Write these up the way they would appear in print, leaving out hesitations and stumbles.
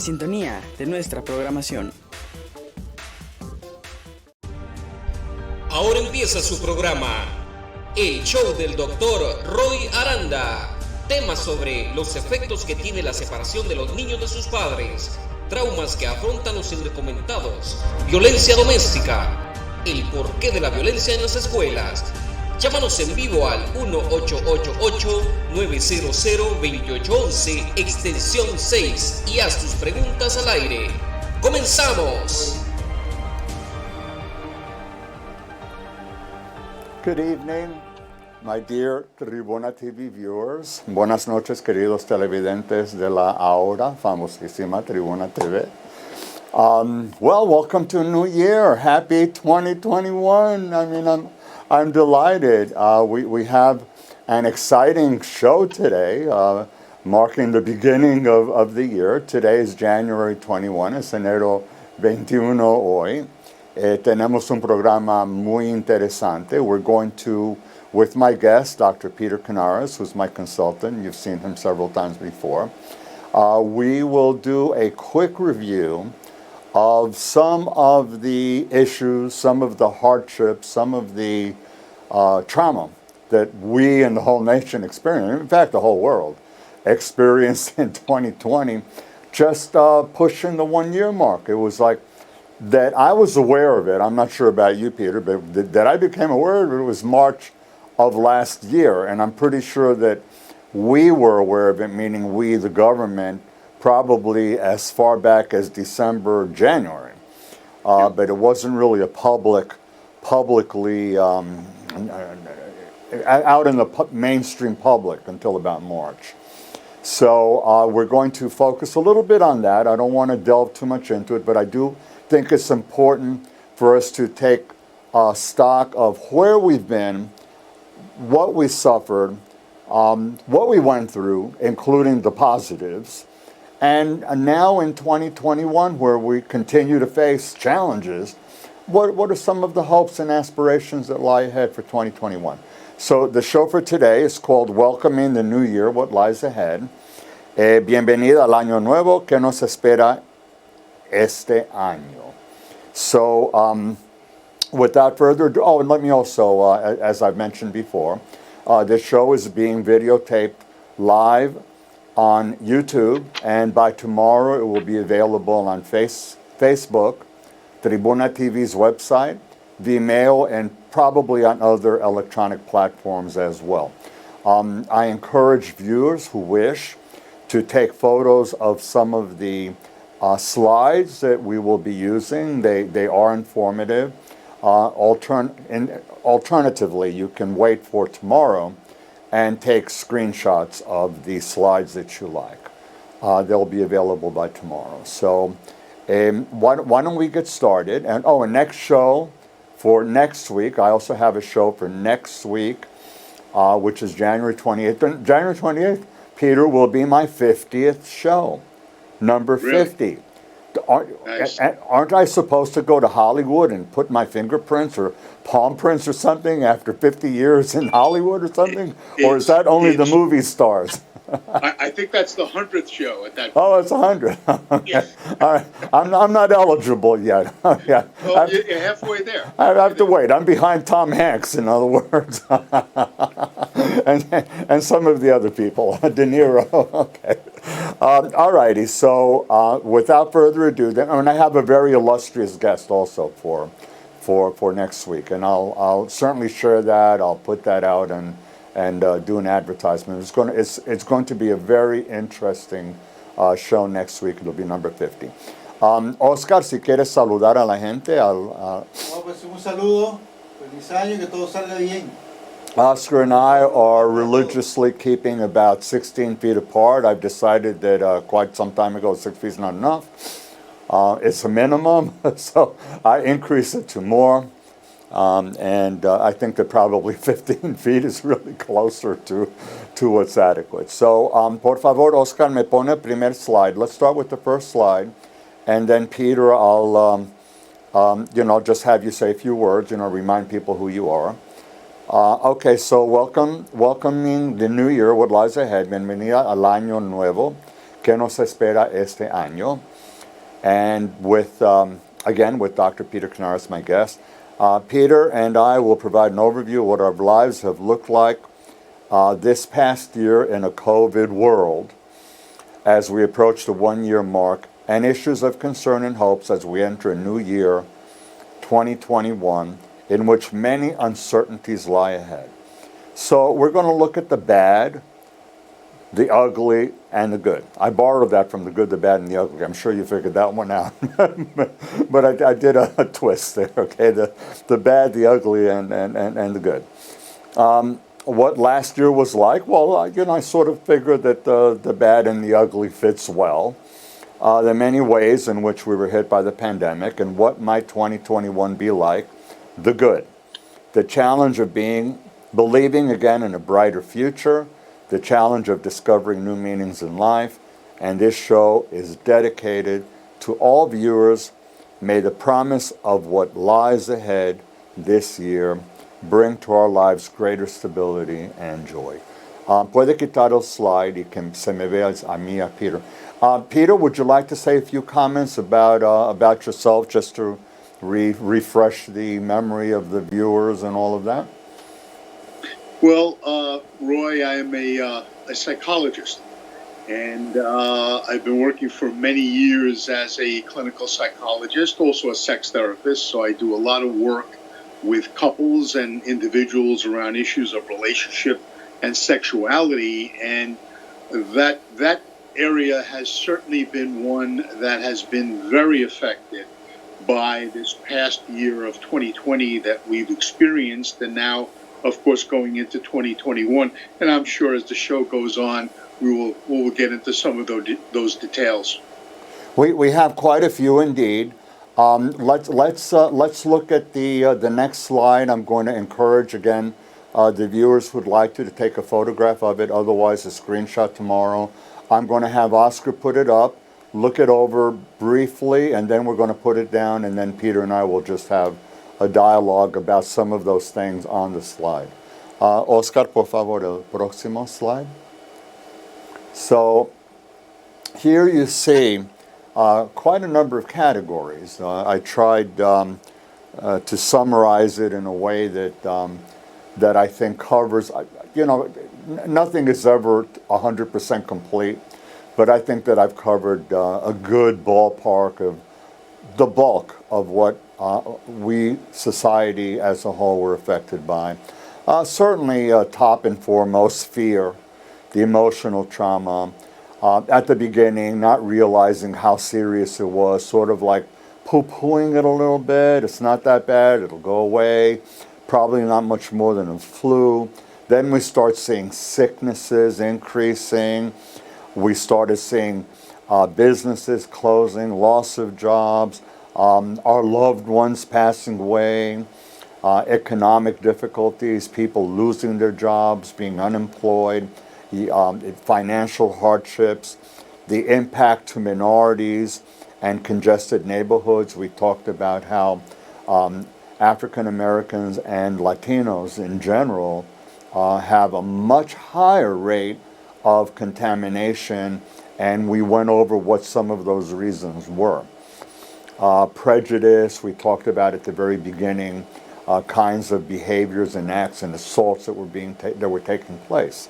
Sintonía de nuestra programación. Ahora empieza su programa, el show del doctor Roy Aranda. Temas sobre los efectos que tiene la separación de los niños de sus padres, traumas que afrontan los indocumentados, violencia doméstica, el porqué de la violencia en las escuelas. Llámanos en vivo al 1-888-900-2811, extensión 6, y haz tus preguntas al aire. ¡Comenzamos! Good evening, my dear Tribuna TV viewers. Buenas noches, queridos televidentes de la ahora famosísima Tribuna TV. Well, welcome to a new year. Happy 2021. I mean, I'm delighted. We have an exciting show today, marking the beginning of the year. Today is January 21, es enero 21 hoy. Tenemos un programa muy interesante. We're going to, with my guest, Dr. Peter Kanaris, who's my consultant. You've seen him several times before. We will do a quick review of some of the issues, some of the hardships, some of the trauma that we and the whole nation experienced, in fact, the whole world experienced in 2020, just pushing the 1 year mark. It was like that I was aware of it. I'm not sure about you, Peter, but that I became aware of it was March of last year. And I'm pretty sure that we were aware of it, meaning we, the government, probably as far back as December, January. But it wasn't really a publicly out in the mainstream public until about March. So we're going to focus a little bit on that. I don't want to delve too much into it, but I do think it's important for us to take stock of where we've been, what we suffered, what we went through, including the positives, and now in 2021, where we continue to face challenges, what are some of the hopes and aspirations that lie ahead for 2021? So the show for today is called Welcoming the New Year, What Lies Ahead. Bienvenida al año nuevo que nos espera este año. So without further ado, and let me also, as I've mentioned before, this show is being videotaped live on YouTube, and by tomorrow it will be available on Facebook, Tribuna TV's website, Vimeo, and probably on other electronic platforms as well. I encourage viewers who wish to take photos of some of the slides that we will be using. They are informative. Alternatively, you can wait for tomorrow and take screenshots of the slides that you like. They'll be available by tomorrow. So why don't we get started? And a next show for next week. I also have a show for next week, which is January 28th. And January 28th, Peter, will be my 50th show, number 50. Nice. Aren't I supposed to go to Hollywood and put my fingerprints or palm prints or something after 50 years in Hollywood or something? Or is that only the movie stars? I think that's the 100th show at that point. Oh, it's 100. Okay. Yeah. All right. I'm not eligible yet. Yeah. Well, you're halfway there. I have to wait. I'm behind Tom Hanks, in other words, and some of the other people, De Niro. Okay. All righty. So without further ado, and I have a very illustrious guest also for next week, and I'll certainly share that. I'll put that out and do an advertisement. It's going to be a very interesting show next week. It'll be number 50. Oscar, si quieres saludar a la gente. Pues un saludo, feliz año, que todo salga bien. Oscar and I are religiously keeping about 16 feet apart. I've decided that quite some time ago 6 feet is not enough. It's a minimum, so I increase it to more. And I think that probably 15 feet is really closer to what's adequate. So, por favor, Oscar, me pone el primer slide. Let's start with the first slide. And then, Peter, I'll just have you say a few words, remind people who you are. Okay, so welcoming the new year, what lies ahead. Bienvenida al año nuevo ¿Qué nos espera este año? And with, again, with Dr. Peter Kanaris, my guest. Peter and I will provide an overview of what our lives have looked like this past year in a COVID world as we approach the one-year mark, and issues of concern and hopes as we enter a new year, 2021, in which many uncertainties lie ahead. So we're going to look at the bad, the ugly, and the good. I borrowed that from the good, the bad, and the ugly. I'm sure you figured that one out. But I did a twist there, okay? The bad, the ugly, and the good. What last year was like? Well, I sort of figured that the bad and the ugly fits well. There are many ways in which we were hit by the pandemic, and what might 2021 be like? The good. The challenge of believing again in a brighter future, the challenge of discovering new meanings in life, and this show is dedicated to all viewers. May the promise of what lies ahead this year bring to our lives greater stability and joy. Puede quitar el slide y que se me vea a mí, a Peter. Peter, would you like to say a few comments about yourself, just to refresh the memory of the viewers and all of that? Well, Roy, I am a psychologist, and I've been working for many years as a clinical psychologist, also a sex therapist, so I do a lot of work with couples and individuals around issues of relationship and sexuality, and that area has certainly been one that has been very affected by this past year of 2020 that we've experienced, and now, of course, going into 2021. And I'm sure as the show goes on, we will get into some of those details. We have quite a few indeed. Let's look at the next slide. I'm going to encourage again the viewers who'd like to take a photograph of it. Otherwise, a screenshot tomorrow. I'm going to have Oscar put it up, look it over briefly, and then we're going to put it down, and then Peter and I will just have a dialogue about some of those things on the slide. Oscar, por favor, el próximo slide. So here you see quite a number of categories. I tried to summarize it in a way that I think covers, nothing is ever 100% complete, but I think that I've covered a good ballpark of the bulk of what we, society as a whole, were affected by. Certainly top and foremost, fear, the emotional trauma. At the beginning, not realizing how serious it was, sort of like poo-pooing it a little bit. It's not that bad, it'll go away. Probably not much more than a flu. Then we start seeing sicknesses increasing. We started seeing businesses closing, loss of jobs, our loved ones passing away, economic difficulties, people losing their jobs, being unemployed, financial hardships, the impact to minorities and congested neighborhoods. We talked about how African Americans and Latinos in general have a much higher rate of contamination, and we went over what some of those reasons were. Prejudice, we talked about at the very beginning, kinds of behaviors and acts and assaults that were taking place.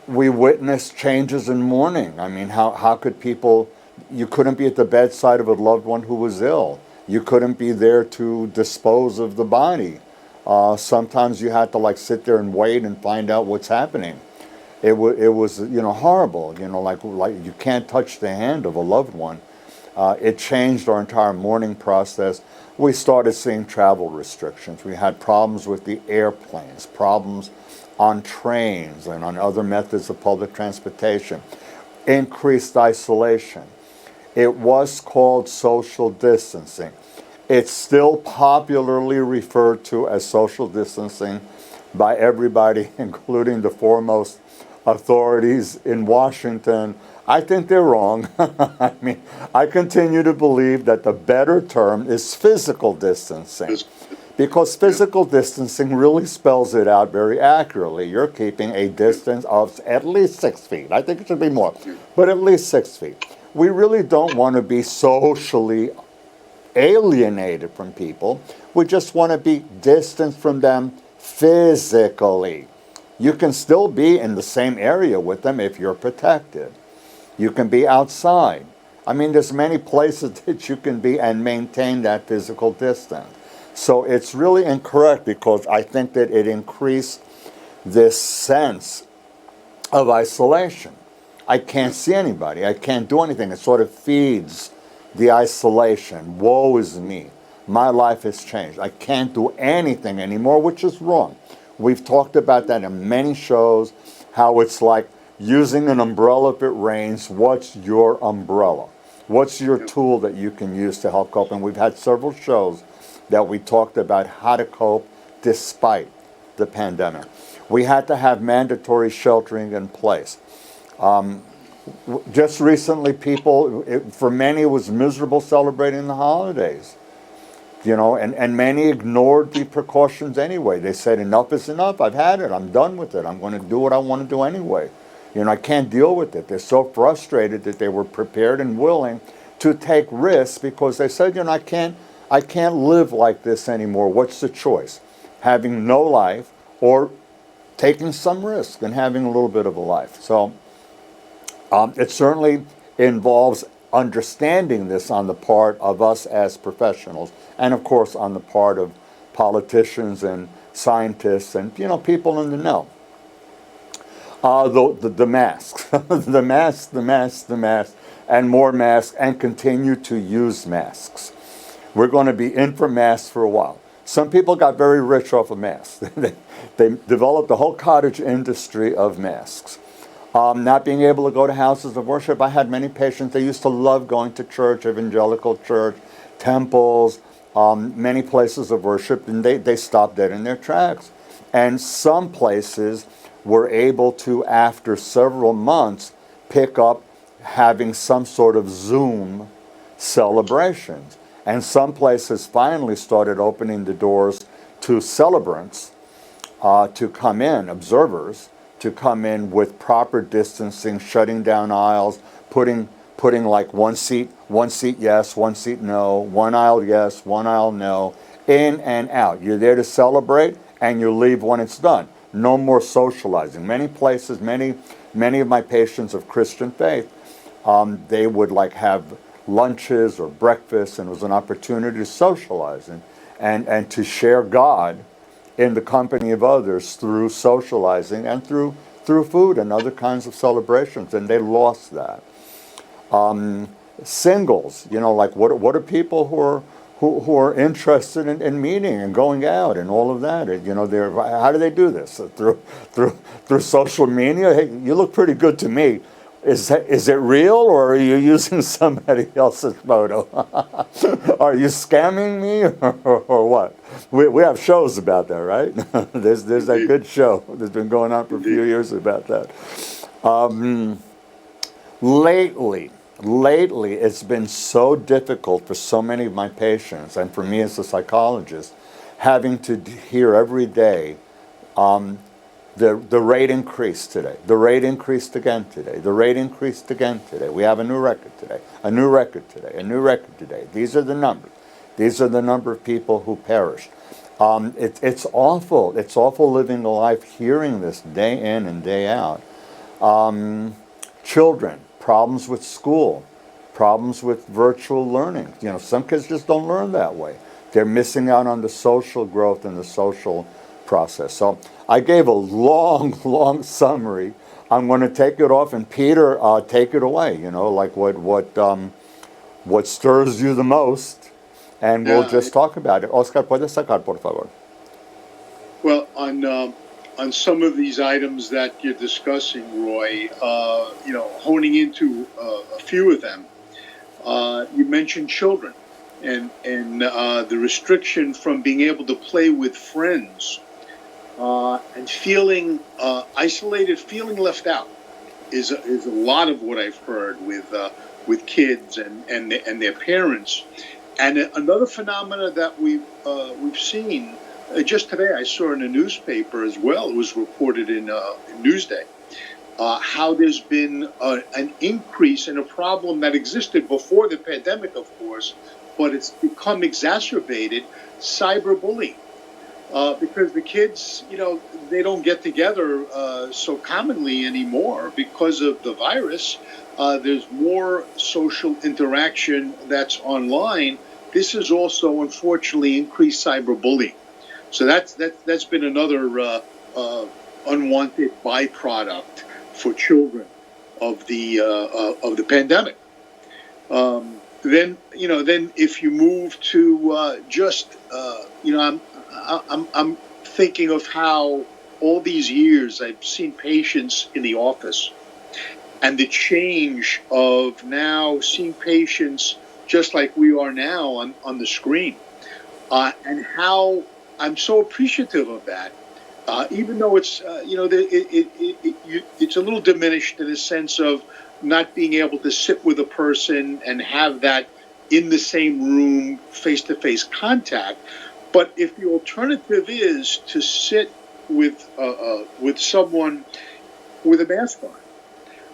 We witnessed changes in mourning. I mean, how could people, you couldn't be at the bedside of a loved one who was ill. You couldn't be there to dispose of the body. Sometimes you had to sit there and wait and find out what's happening. It was horrible. Like you can't touch the hand of a loved one. It changed our entire mourning process. We started seeing travel restrictions. We had problems with the airplanes, problems on trains and on other methods of public transportation. Increased isolation. It was called social distancing. It's still popularly referred to as social distancing by everybody, including the foremost authorities in Washington. I think they're wrong. I mean, I continue to believe that the better term is physical distancing. Because physical distancing really spells it out very accurately. You're keeping a distance of at least 6 feet. I think it should be more, but at least 6 feet. We really don't want to be socially alienated from people. We just want to be distanced from them physically. You can still be in the same area with them if you're protected. You can be outside. I mean, there's many places that you can be and maintain that physical distance. So it's really incorrect because I think that it increased this sense of isolation. I can't see anybody. I can't do anything. It sort of feeds the isolation. Woe is me. My life has changed. I can't do anything anymore, which is wrong. We've talked about that in many shows, how it's like using an umbrella if it rains. What's your umbrella? What's your tool that you can use to help cope? And we've had several shows that we talked about how to cope despite the pandemic. We had to have mandatory sheltering in place. Just recently, for many, it was miserable celebrating the holidays. You know, and many ignored the precautions anyway. They said, enough is enough. I've had it. I'm done with it. I'm going to do what I want to do anyway. You know, I can't deal with it. They're so frustrated that they were prepared and willing to take risks because they said, you know, I can't live like this anymore. What's the choice? Having no life or taking some risk and having a little bit of a life. So it certainly involves understanding this on the part of us as professionals, and of course on the part of politicians and scientists and, you know, people in the know. The masks, the masks, and more masks, and continue to use masks. We're going to be in for masks for a while. Some people got very rich off of masks. They developed a whole cottage industry of masks. Not being able to go to houses of worship. I had many patients, they used to love going to church, evangelical church, temples, many places of worship, and they stopped dead in their tracks. And some places were able to, after several months, pick up having some sort of Zoom celebrations. And some places finally started opening the doors to celebrants to come in, observers, to come in with proper distancing, shutting down aisles, putting like one seat yes, one seat no, one aisle yes, one aisle no, in and out. You're there to celebrate and you leave when it's done. No more socializing. Many places, many of my patients of Christian faith, they would like have lunches or breakfast, and it was an opportunity to socialize and to share God in the company of others through socializing and through food and other kinds of celebrations, and they lost that. Singles, you know, like what are people who are interested in meeting and going out and all of that? You know, how do they do this? Through social media? Hey, you look pretty good to me. Is it real, or are you using somebody else's photo? Are you scamming me, or what? We have shows about that, right? There's that good show that's been going on for a few years about that. Lately, it's been so difficult for so many of my patients, and for me as a psychologist, having to hear every day, the rate increased today. The rate increased again today. The rate increased again today. We have a new record today. A new record today. A new record today. These are the numbers. These are the number of people who perished. It's awful. It's awful living a life hearing this day in and day out. Children, problems with school, problems with virtual learning. You know, some kids just don't learn that way. They're missing out on the social growth and the social process. So I gave a long summary. I'm going to take it off, and Peter, take it away. You know, like what stirs you the most, and we'll just talk about it. Oscar, puedes sacar, por favor. Well, on some of these items that you're discussing, Roy, you know, honing into a few of them, you mentioned children and the restriction from being able to play with friends. And feeling isolated, feeling left out, is a lot of what I've heard with kids and their parents, And another phenomena that we've seen just today, I saw in a newspaper as well. It was reported in Newsday. How there's been an increase in a problem that existed before the pandemic, of course, but it's become exacerbated: cyberbullying. Because the kids, they don't get together so commonly anymore because of the virus. There's more social interaction that's online. This has also, unfortunately, increased cyberbullying. So that's been another unwanted byproduct for children of the pandemic. Then if you move to I'm thinking of how all these years I've seen patients in the office, and the change of now seeing patients just like we are now on the screen, and how I'm so appreciative of that. Even though it's it's a little diminished in the sense of not being able to sit with a person and have that in the same room, face-to-face contact. But if the alternative is to sit with someone with a mask on,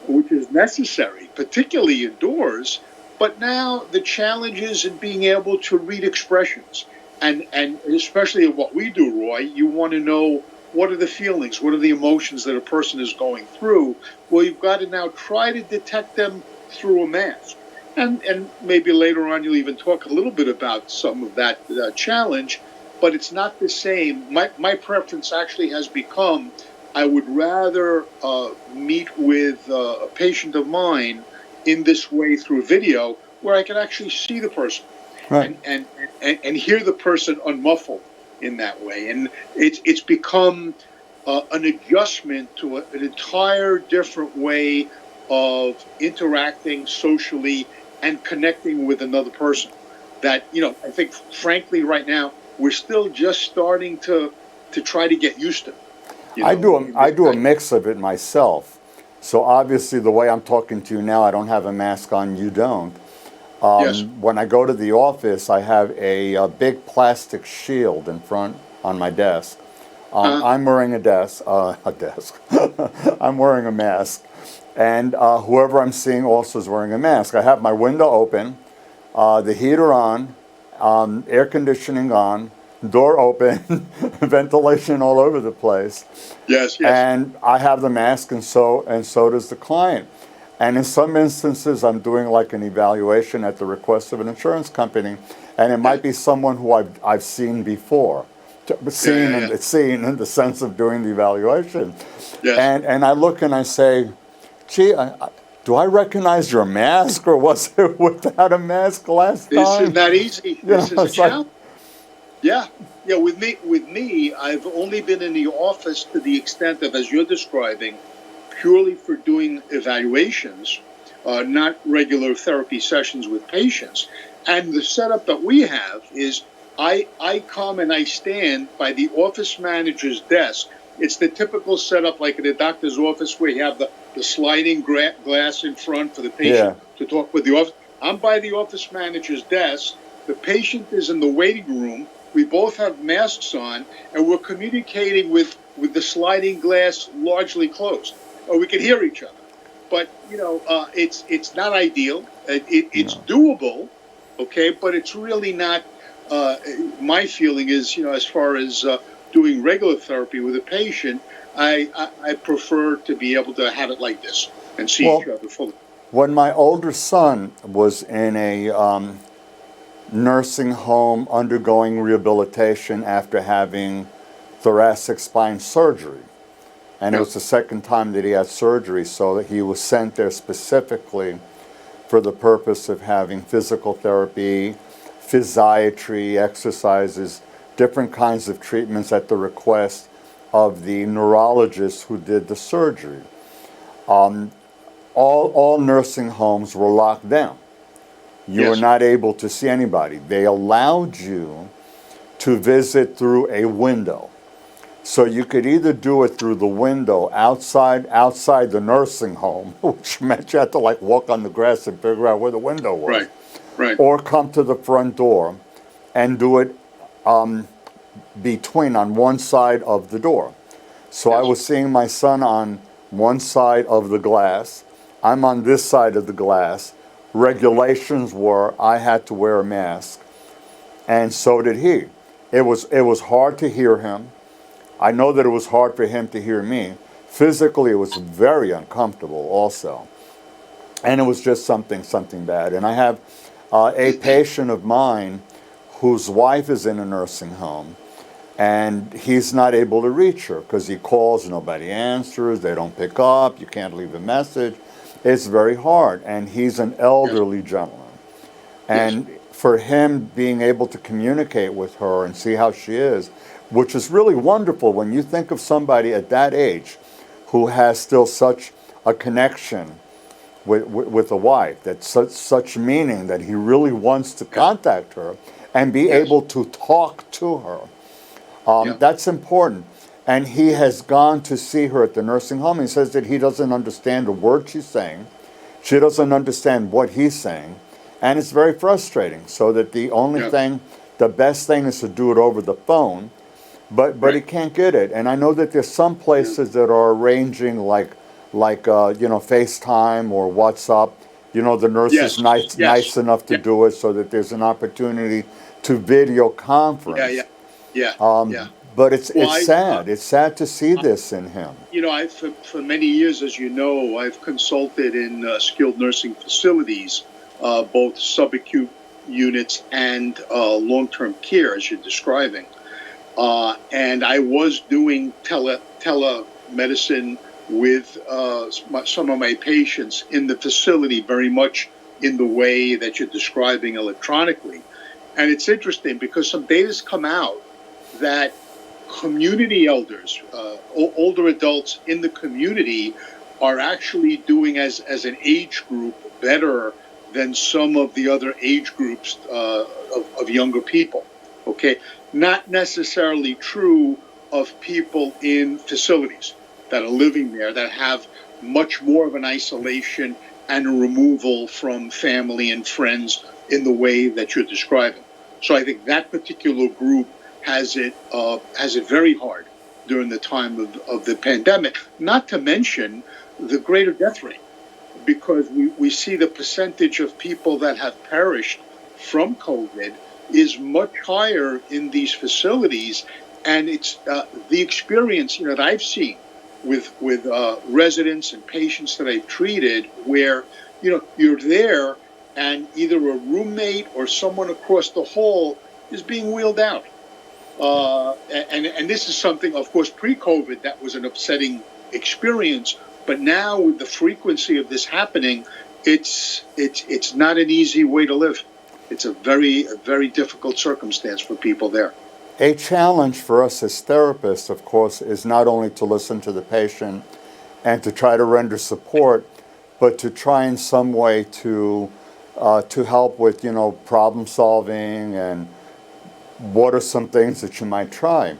which is necessary, particularly indoors, but now the challenge is in being able to read expressions. And especially in what we do, Roy, you want to know what are the feelings, what are the emotions that a person is going through. Well, you've got to now try to detect them through a mask. And maybe later on you'll even talk a little bit about some of that challenge, but it's not the same. My preference actually has become, I would rather meet with a patient of mine in this way through video, where I can actually see the person. Right. And hear the person unmuffled in that way. And it's become an adjustment to an entire different way of interacting socially and connecting with another person that, I think, frankly, right now, we're still just starting to try to get used to. I do a mix of it myself. So obviously the way I'm talking to you now, I don't have a mask on, you don't. Yes. When I go to the office, I have a big plastic shield in front on my desk. I'm wearing a desk. I'm wearing a mask. And whoever I'm seeing also is wearing a mask. I have my window open, the heater on, air conditioning on, door open, ventilation all over the place. Yes. And I have the mask, and so does the client. And in some instances, I'm doing like an evaluation at the request of an insurance company, and it might be someone who I've seen before, seen in the sense of doing the evaluation. Yes. And I look and I say, gee, do I recognize your mask, or was it without a mask last time? This is not easy. This is a challenge. Yeah. With me, I've only been in the office to the extent of, as you're describing, purely for doing evaluations, not regular therapy sessions with patients. And the setup that we have is I come and I stand by the office manager's desk. It's the typical setup like in a doctor's office where you have the sliding glass in front for the patient to talk with the office. I'm by the office manager's desk. The patient is in the waiting room. We both have masks on, and we're communicating with the sliding glass largely closed. Or we can hear each other, but it's not ideal. It's doable, okay, but it's really not. My feeling is, as far as doing regular therapy with a patient, I prefer to be able to have it like this and see each other fully. When my older son was in a nursing home undergoing rehabilitation after having thoracic spine surgery. And it was the second time that he had surgery, so that he was sent there specifically for the purpose of having physical therapy, physiatry, exercises, different kinds of treatments at the request of the neurologist who did the surgery. All nursing homes were locked down. You were not able to see anybody. They allowed you to visit through a window. So you could either do it through the window outside the nursing home, which meant you had to walk on the grass and figure out where the window was. Right. Right. or come to the front door and do it between on one side of the door. So I Yes. was seeing my son on one side of the glass. I'm on this side of the glass. Regulations were I had to wear a mask, and so did he. It was hard to hear him. I know that it was hard for him to hear me. Physically, it was very uncomfortable also. And it was just something bad. And I have a patient of mine whose wife is in a nursing home, and he's not able to reach her because he calls, nobody answers, they don't pick up, you can't leave a message. It's very hard, and he's an elderly gentleman. And for him being able to communicate with her and see how she is, which is really wonderful when you think of somebody at that age who has still such a connection with a wife, that's such meaning that he really wants to contact her and be able to talk to her. That's important. And he has gone to see her at the nursing home. He says that he doesn't understand a word she's saying. She doesn't understand what he's saying. And it's very frustrating. So that the only thing, the best thing is to do it over the phone. But he can't get it. And I know that there's some places that are arranging like FaceTime or WhatsApp. You know, the nurse is nice enough to do it so that there's an opportunity to video conference. But it's sad. It's sad to see this in him. You know, for many years, as you know, I've consulted in skilled nursing facilities, both subacute units and long-term care, as you're describing. And I was doing telemedicine with some of my patients in the facility, very much in the way that you're describing electronically. And it's interesting because some data's come out that community elders, older adults in the community, are actually doing as an age group better than some of the other age groups of younger people. Okay, not necessarily true of people in facilities that are living there that have much more of an isolation and a removal from family and friends in the way that you're describing. So I think that particular group has it very hard during the time of the pandemic, not to mention the greater death rate, because we see the percentage of people that have perished from COVID is much higher in these facilities. And it's the experience that I've seen with residents and patients that I've treated where, you're there and either a roommate or someone across the hall is being wheeled out. And this is something, of course, pre-COVID, that was an upsetting experience. But now with the frequency of this happening, it's not an easy way to live. It's a very difficult circumstance for people there. A challenge for us as therapists, of course, is not only to listen to the patient and to try to render support, but to try in some way to help with, problem solving and what are some things that you might try.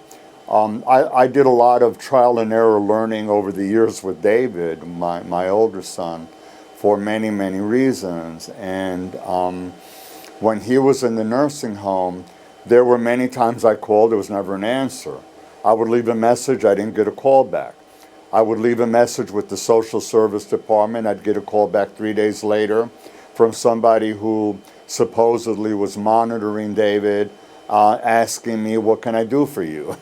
I did a lot of trial and error learning over the years with David, my older son, for many, many reasons. And when he was in the nursing home, there were many times I called, there was never an answer. I would leave a message, I didn't get a call back. I would leave a message with the social service department, I'd get a call back 3 days later from somebody who supposedly was monitoring David, asking me, what can I do for you?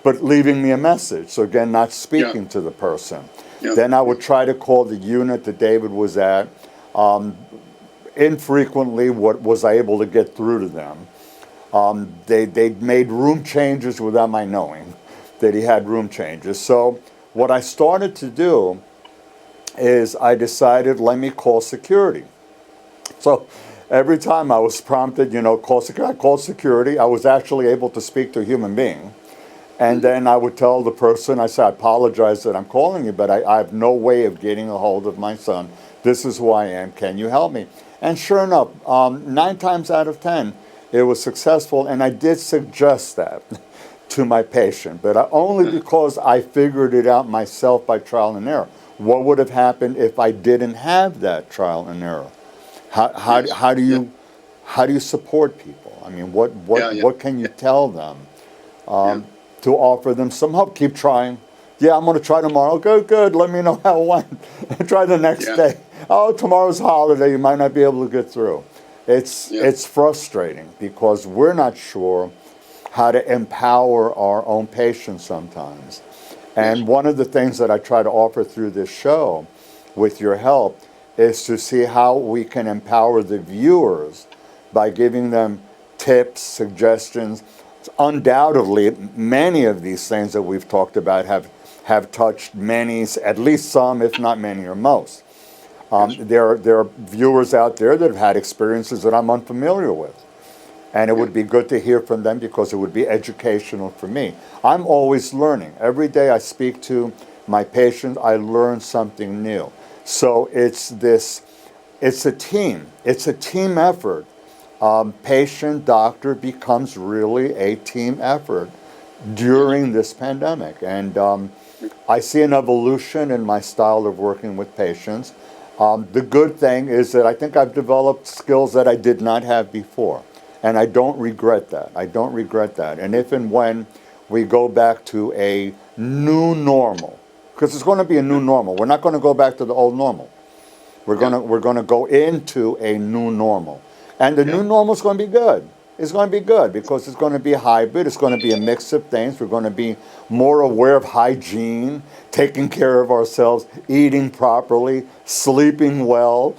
But leaving me a message. So again, not speaking to the person. Then I would try to call the unit that David was at. Infrequently, was I able to get through to them. They made room changes without my knowing that he had room changes. So what I started to do is I decided, let me call security. So every time I was prompted, call security, I called security. I was actually able to speak to a human being. And then I would tell the person, I said, I apologize that I'm calling you, but I have no way of getting a hold of my son. This is who I am. Can you help me? And sure enough, 9 times out of 10, it was successful. And I did suggest that to my patient, but only because I figured it out myself by trial and error. What would have happened if I didn't have that trial and error? How how do you support people? I mean, what can you tell them to offer them some hope? Keep trying. Yeah, I'm going to try tomorrow. Good. Let me know how it went. Try the next day. Oh, tomorrow's holiday. You might not be able to get through. It's frustrating because we're not sure how to empower our own patients sometimes. And one of the things that I try to offer through this show, with your help, is to see how we can empower the viewers by giving them tips, suggestions. Undoubtedly, many of these things that we've talked about have touched many, at least some, if not many or most. There are viewers out there that have had experiences that I'm unfamiliar with. And it would be good to hear from them because it would be educational for me. I'm always learning. Every day I speak to my patients, I learn something new. So it's a team. It's a team effort. Patient doctor becomes really a team effort during this pandemic. And I see an evolution in my style of working with patients. The good thing is that I think I've developed skills that I did not have before. And I don't regret that. And if and when we go back to a new normal, because it's going to be a new normal. We're not going to go back to the old normal. We're going to go into a new normal. And the new normal is going to be good. It's going to be good because it's going to be hybrid. It's going to be a mix of things. We're going to be more aware of hygiene, taking care of ourselves, eating properly, sleeping well,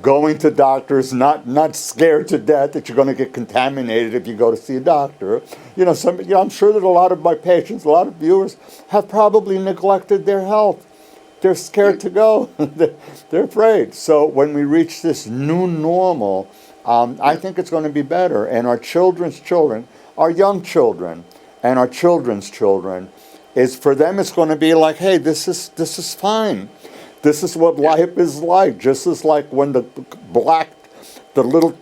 going to doctors, not scared to death that you're going to get contaminated if you go to see a doctor. I'm sure that a lot of my patients, a lot of viewers, have probably neglected their health. They're scared to go. They're afraid. So when we reach this new normal, I think it's going to be better. And our children's children, our young children, and our children's children, for them it's going to be like, hey, this is fine. This is what life is like. Just as like when the little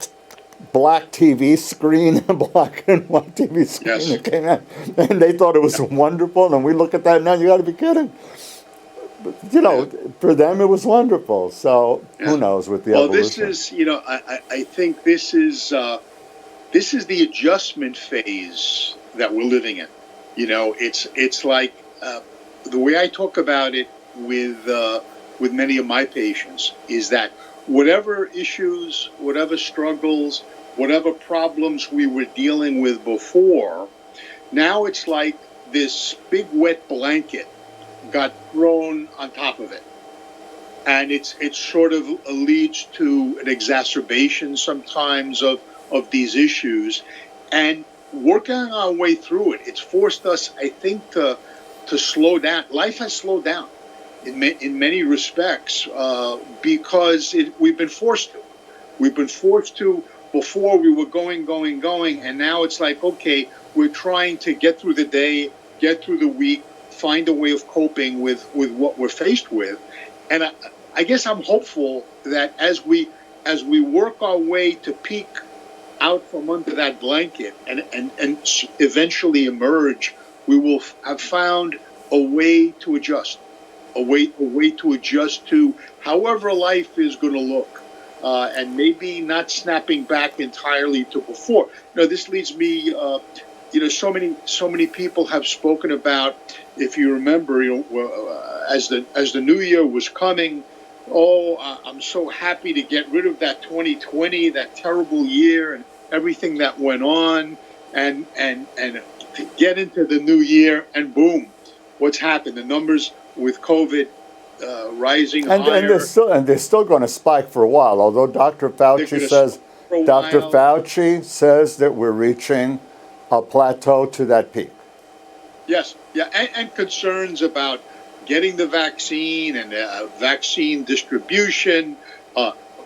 black TV screen, black and white TV screen that came out, and they thought it was wonderful. And we look at that now, you got to be kidding. But, for them it was wonderful. So who knows with the evolution. This is, I think this is the adjustment phase that we're living in. It's like the way I talk about it with many of my patients is that whatever issues, whatever struggles, whatever problems we were dealing with before, now it's like this big wet blanket got thrown on top of it. And it sort of leads to an exacerbation sometimes of these issues. And working our way through it, it's forced us, I think, to slow down. Life has slowed down in many respects because we've been forced to. We've been forced to. Before we were going, and now it's like, okay, we're trying to get through the day, get through the week, find a way of coping with what we're faced with. And I guess I'm hopeful that as we work our way to peek out from under that blanket and eventually emerge, we will have found a way to adjust. A way to adjust to however life is going to look, and maybe not snapping back entirely to before. This leads me. So many people have spoken about. If you remember, as the new year was coming, I'm so happy to get rid of that 2020, that terrible year, and everything that went on, and to get into the new year, and boom, what's happened? The numbers with COVID rising higher. And they're still going to spike for a while, although Dr. Fauci says that we're reaching a plateau to that peak. Yes, and concerns about getting the vaccine and vaccine distribution,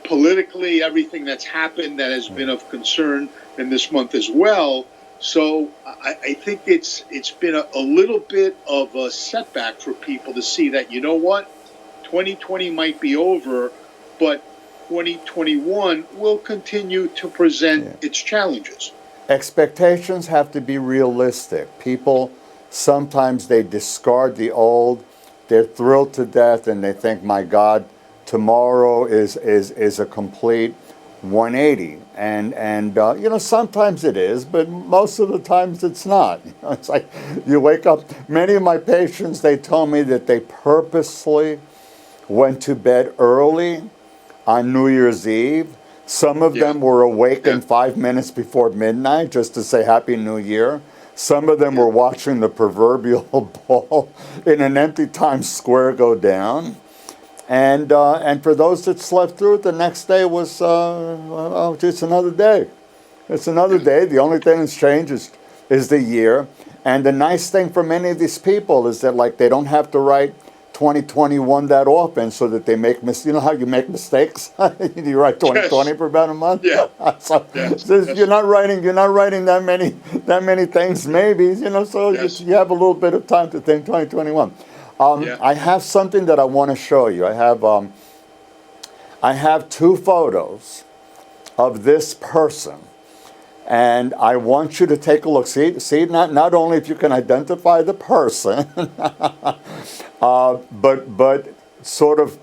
politically, everything that's happened that has been of concern in this month as well. So I think it's been a little bit of a setback for people to see that, 2020 might be over, but 2021 will continue to present its challenges. Expectations have to be realistic. People, sometimes they discard the old. They're thrilled to death and they think, my God, tomorrow is a complete 180. And you know, sometimes it is, but most of the times it's not. You know, it's like you wake up. Many of my patients, they told me that they purposely went to bed early on New Year's Eve. Some of them were awakened 5 minutes before midnight just to say Happy New Year. Some of them were watching the proverbial ball in an empty Times Square go down. And for those that slept through it, the next day was, it's another day. It's another day. The only thing that's changed is the year. And the nice thing for many of these people is that, like, they don't have to write 2021 that often, so that they make you know how you make mistakes. You write 2020 for about a month. So you're not writing that many things maybe, you know, so you have a little bit of time to think 2021. I have something that I want to show you. I have two photos of this person, and I want you to take a look. See, not only if you can identify the person, but sort of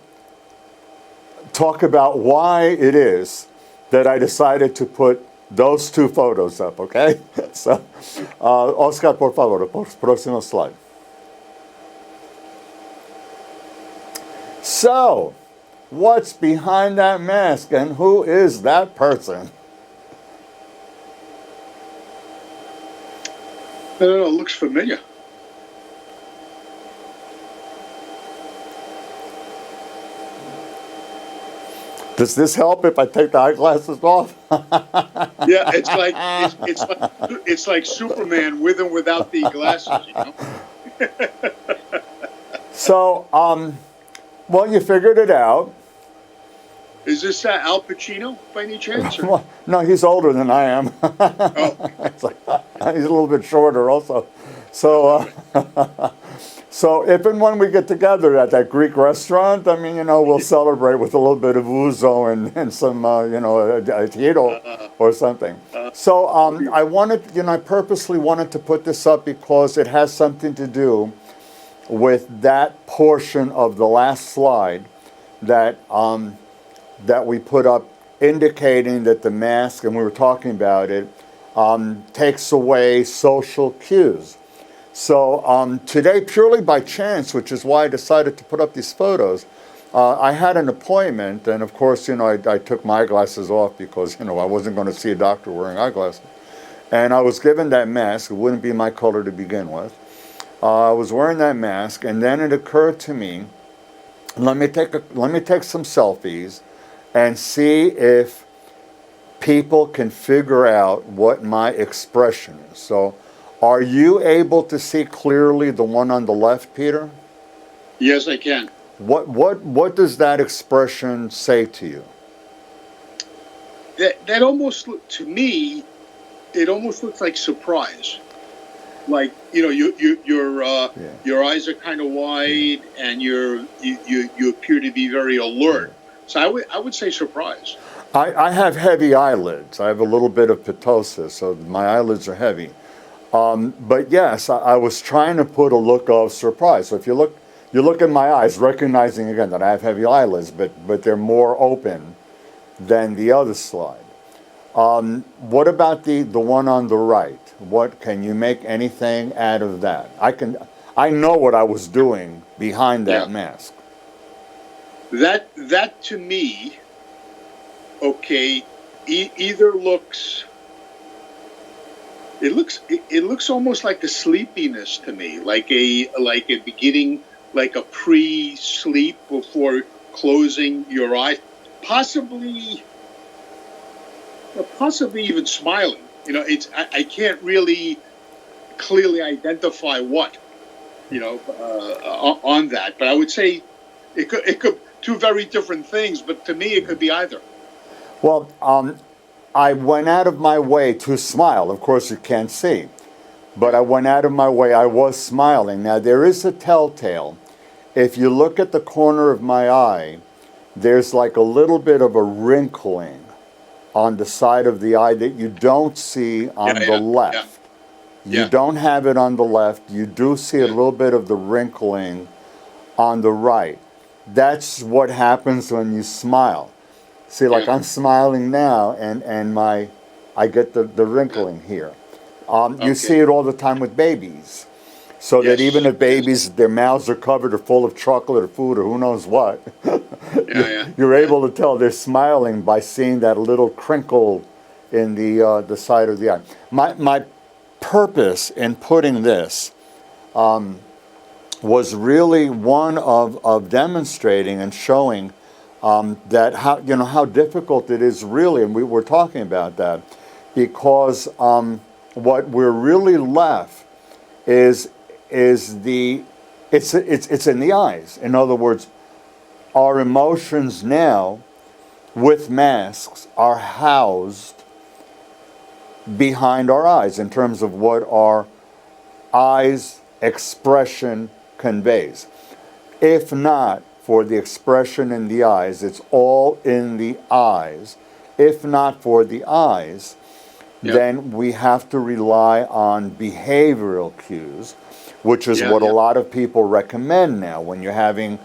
talk about why it is that I decided to put those two photos up, okay? So, Oscar, por favor, próximo slide. So, what's behind that mask, and who is that person? I don't know, it looks familiar. Does this help if I take the eyeglasses off? Yeah, it's like Superman with and without the glasses, you know. So, well, you figured it out. Is this Al Pacino by any chance? Or? Well, no, he's older than I am. Oh. It's like, he's a little bit shorter also. So, so if and when we get together at that Greek restaurant, I mean, you know, we'll celebrate with a little bit of ouzo and some, you know, a tiro or something. So I purposely wanted to put this up because it has something to do with that portion of the last slide that that we put up, indicating that the mask, and we were talking about it, takes away social cues. So today, purely by chance, which is why I decided to put up these photos, I had an appointment, and of course, you know, I took my eyeglasses off because, you know, I wasn't going to see a doctor wearing eyeglasses. And I was given that mask. It wouldn't be my color to begin with. I was wearing that mask, and then it occurred to me, let me take some selfies and see if people can figure out what my expression is. So, are you able to see clearly the one on the left, Peter? Yes, I can. What does that expression say to you? That almost to me, it almost looks like surprise. Like, you know, your eyes are kind of wide, and you appear to be very alert. So I would say surprise. I have heavy eyelids. I have a little bit of ptosis, so my eyelids are heavy. But yes, I was trying to put a look of surprise. So if you look at my eyes, recognizing again that I have heavy eyelids, but they're more open than the other slide. What about the one on the right? What can you make anything out of that? I know what I was doing behind that mask. That to me, okay, either looks. It looks almost like a sleepiness to me, like a beginning, like a pre-sleep before closing your eyes, possibly even smiling. You know, I can't really clearly identify what, you know, on that. But I would say it could two very different things. But to me, it could be either. Well, I went out of my way to smile. Of course, you can't see, but I went out of my way. I was smiling. Now, there is a telltale. If you look at the corner of my eye, there's like a little bit of a wrinkling on the side of the eye that you don't see on the left. You don't have it on the left. You do see a little bit of the wrinkling on the right. That's what happens when you smile. See, like Yeah. I'm smiling now, and I get the wrinkling here. You Okay. see it all the time with babies. So that even Yes. if babies, their mouths are covered or full of chocolate or food or who knows what, Yeah. you're Yeah. able to tell they're smiling by seeing that little crinkle in the side of the eye. My purpose in putting this was really one of demonstrating and showing that how difficult it is really, and we were talking about that, because what we're really left is it's in the eyes. In other words, our emotions now with masks are housed behind our eyes in terms of what our eyes expression conveys. If not for the expression in the eyes, it's all in the eyes. If not for the eyes, then we have to rely on behavioral cues, which is what a lot of people recommend now when you're having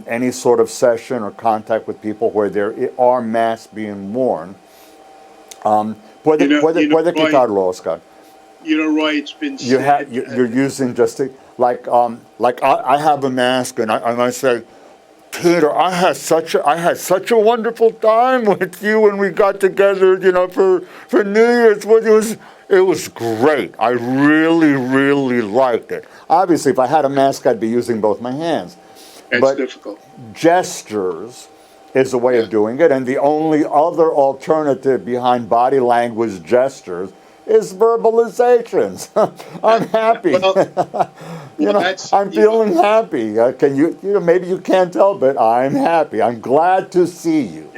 any sort of session or contact with people where there are masks being worn. Puede quitarlo, Oscar. Roy, it's been said. You're using just like I have a mask and I say, Peter, I had such a wonderful time with you when we got together, for New Year's. It was great. I really liked it. Obviously, if I had a mask, I'd be using both my hands. It's difficult. Gestures is a way of doing it, and the only other alternative behind body language gestures is verbalizations. I'm happy. I'm feeling happy. Can you maybe you can't tell, but I'm happy. I'm glad to see you.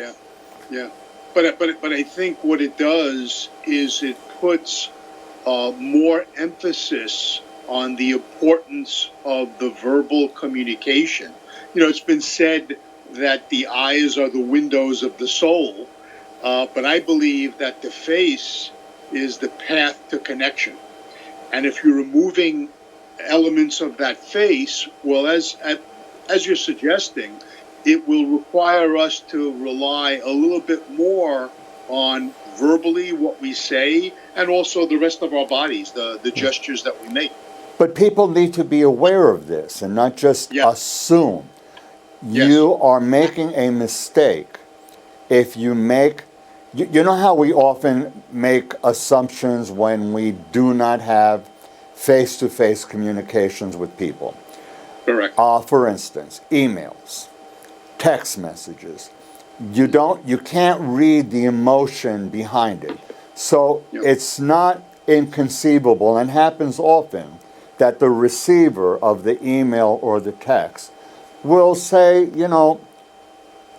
Yeah. But I think what it does is it puts more emphasis on the importance of the verbal communication. It's been said that the eyes are the windows of the soul, but I believe that the face is the path to connection. And if you're removing elements of that face, well, as you're suggesting, it will require us to rely a little bit more on verbally what we say and also the rest of our bodies, the gestures that we make. But people need to be aware of this and not just assume. You are making a mistake if you make. You know how we often make assumptions when we do not have face-to-face communications with people? Correct. For instance, emails, text messages. You can't read the emotion behind it. So it's not inconceivable, and happens often, that the receiver of the email or the text will say,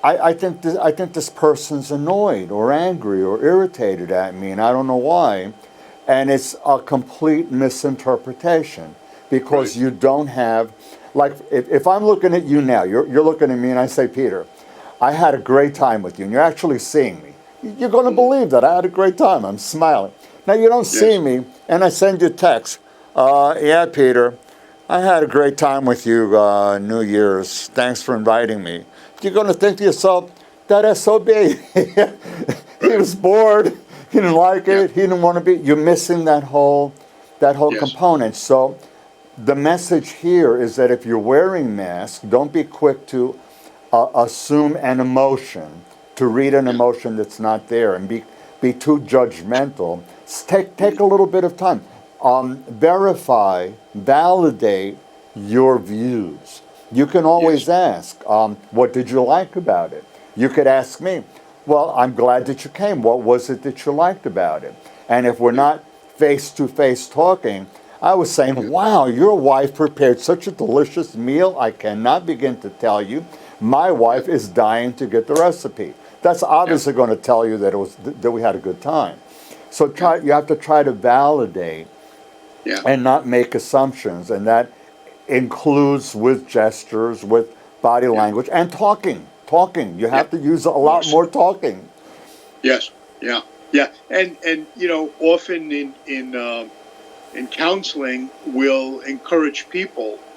I think this person's annoyed or angry or irritated at me, and I don't know why. And it's a complete misinterpretation because you don't have, like, if I'm looking at you now, you're looking at me and I say, Peter, I had a great time with you, and you're actually seeing me. You're going to believe that I had a great time. I'm smiling. Now, you don't see me, and I send you a text. Yeah, Peter, I had a great time with you New Year's. Thanks for inviting me. You're going to think to yourself, that SOB, he was bored. He didn't like it. He didn't want to be. You're missing that whole component. So the message here is that if you're wearing masks, don't be quick to assume an emotion, to read an emotion that's not there, and be too judgmental. Take a little bit of time. Verify, validate your views. You can always ask, what did you like about it? You could ask me, well, I'm glad that you came. What was it that you liked about it? And if we're not face-to-face talking, I was saying, wow, your wife prepared such a delicious meal. I cannot begin to tell you. My wife is dying to get the recipe. That's obviously going to tell you that we had a good time. So you have to try to validate and not make assumptions. And that includes with gestures, with body language, and talking. You have to use a lot more talking. Yes. And often in counseling, we'll encourage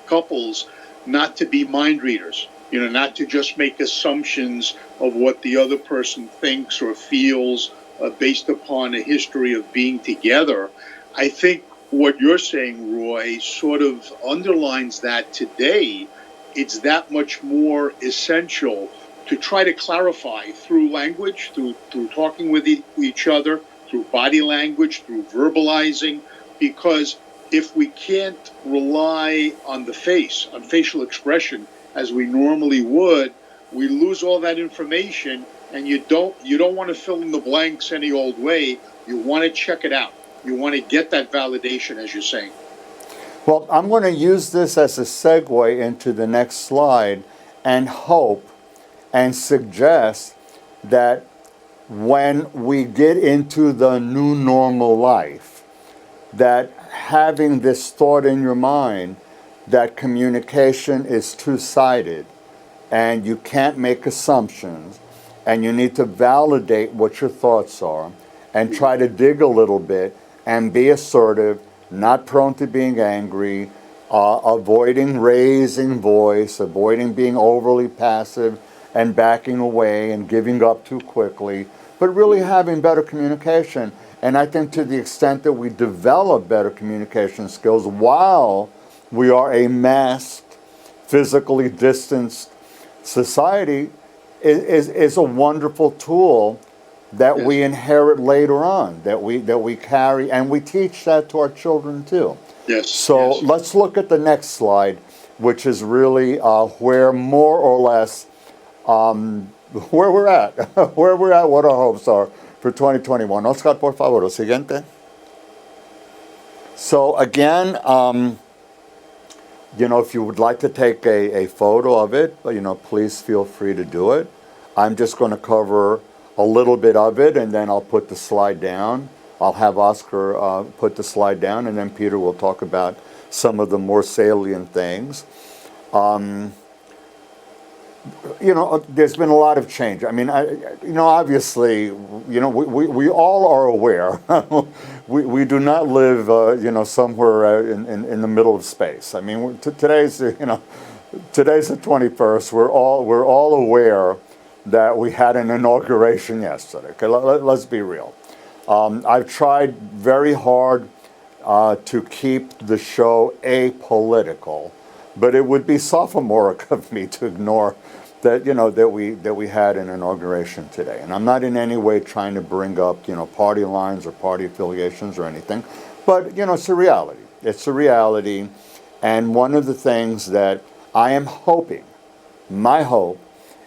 couples, not to be mind readers. not to just make assumptions of what the other person thinks or feels based upon a history of being together. I think what you're saying, Roy, sort of underlines that today it's that much more essential to try to clarify through language, through talking with each other, through body language, through verbalizing, because if we can't rely on the face, on facial expression, as we normally would, we lose all that information, and you don't want to fill in the blanks any old way. You want to check it out. You want to get that validation, as you're saying. Well, I'm going to use this as a segue into the next slide and hope and suggest that when we get into the new normal life, that having this thought in your mind that communication is two-sided and you can't make assumptions and you need to validate what your thoughts are and try to dig a little bit and be assertive, not prone to being angry, avoiding raising voice, avoiding being overly passive and backing away and giving up too quickly, but really having better communication. And I think to the extent that we develop better communication skills while we are a masked, physically distanced society, is a wonderful tool that we inherit later on, that we carry, and we teach that to our children too. Yes. So let's look at the next slide, which is really where more or less where we're at, what our hopes are for 2021. Oscar, por favor, siguiente. So again, if you would like to take a photo of it, please feel free to do it. I'm just going to cover a little bit of it, and then I'll put the slide down. I'll have Oscar put the slide down, and then Peter will talk about some of the more salient things. There's been a lot of change. I mean, obviously, we all are aware. we do not live, somewhere in the middle of space. I mean, today's the 21st. We're all aware that we had an inauguration yesterday. Okay, let's be real. I've tried very hard to keep the show apolitical, but it would be sophomoric of me to ignore that that we had an inauguration today. And I'm not in any way trying to bring up party lines or party affiliations or anything, but it's a reality. It's a reality, and one of the things that I am hoping, my hope,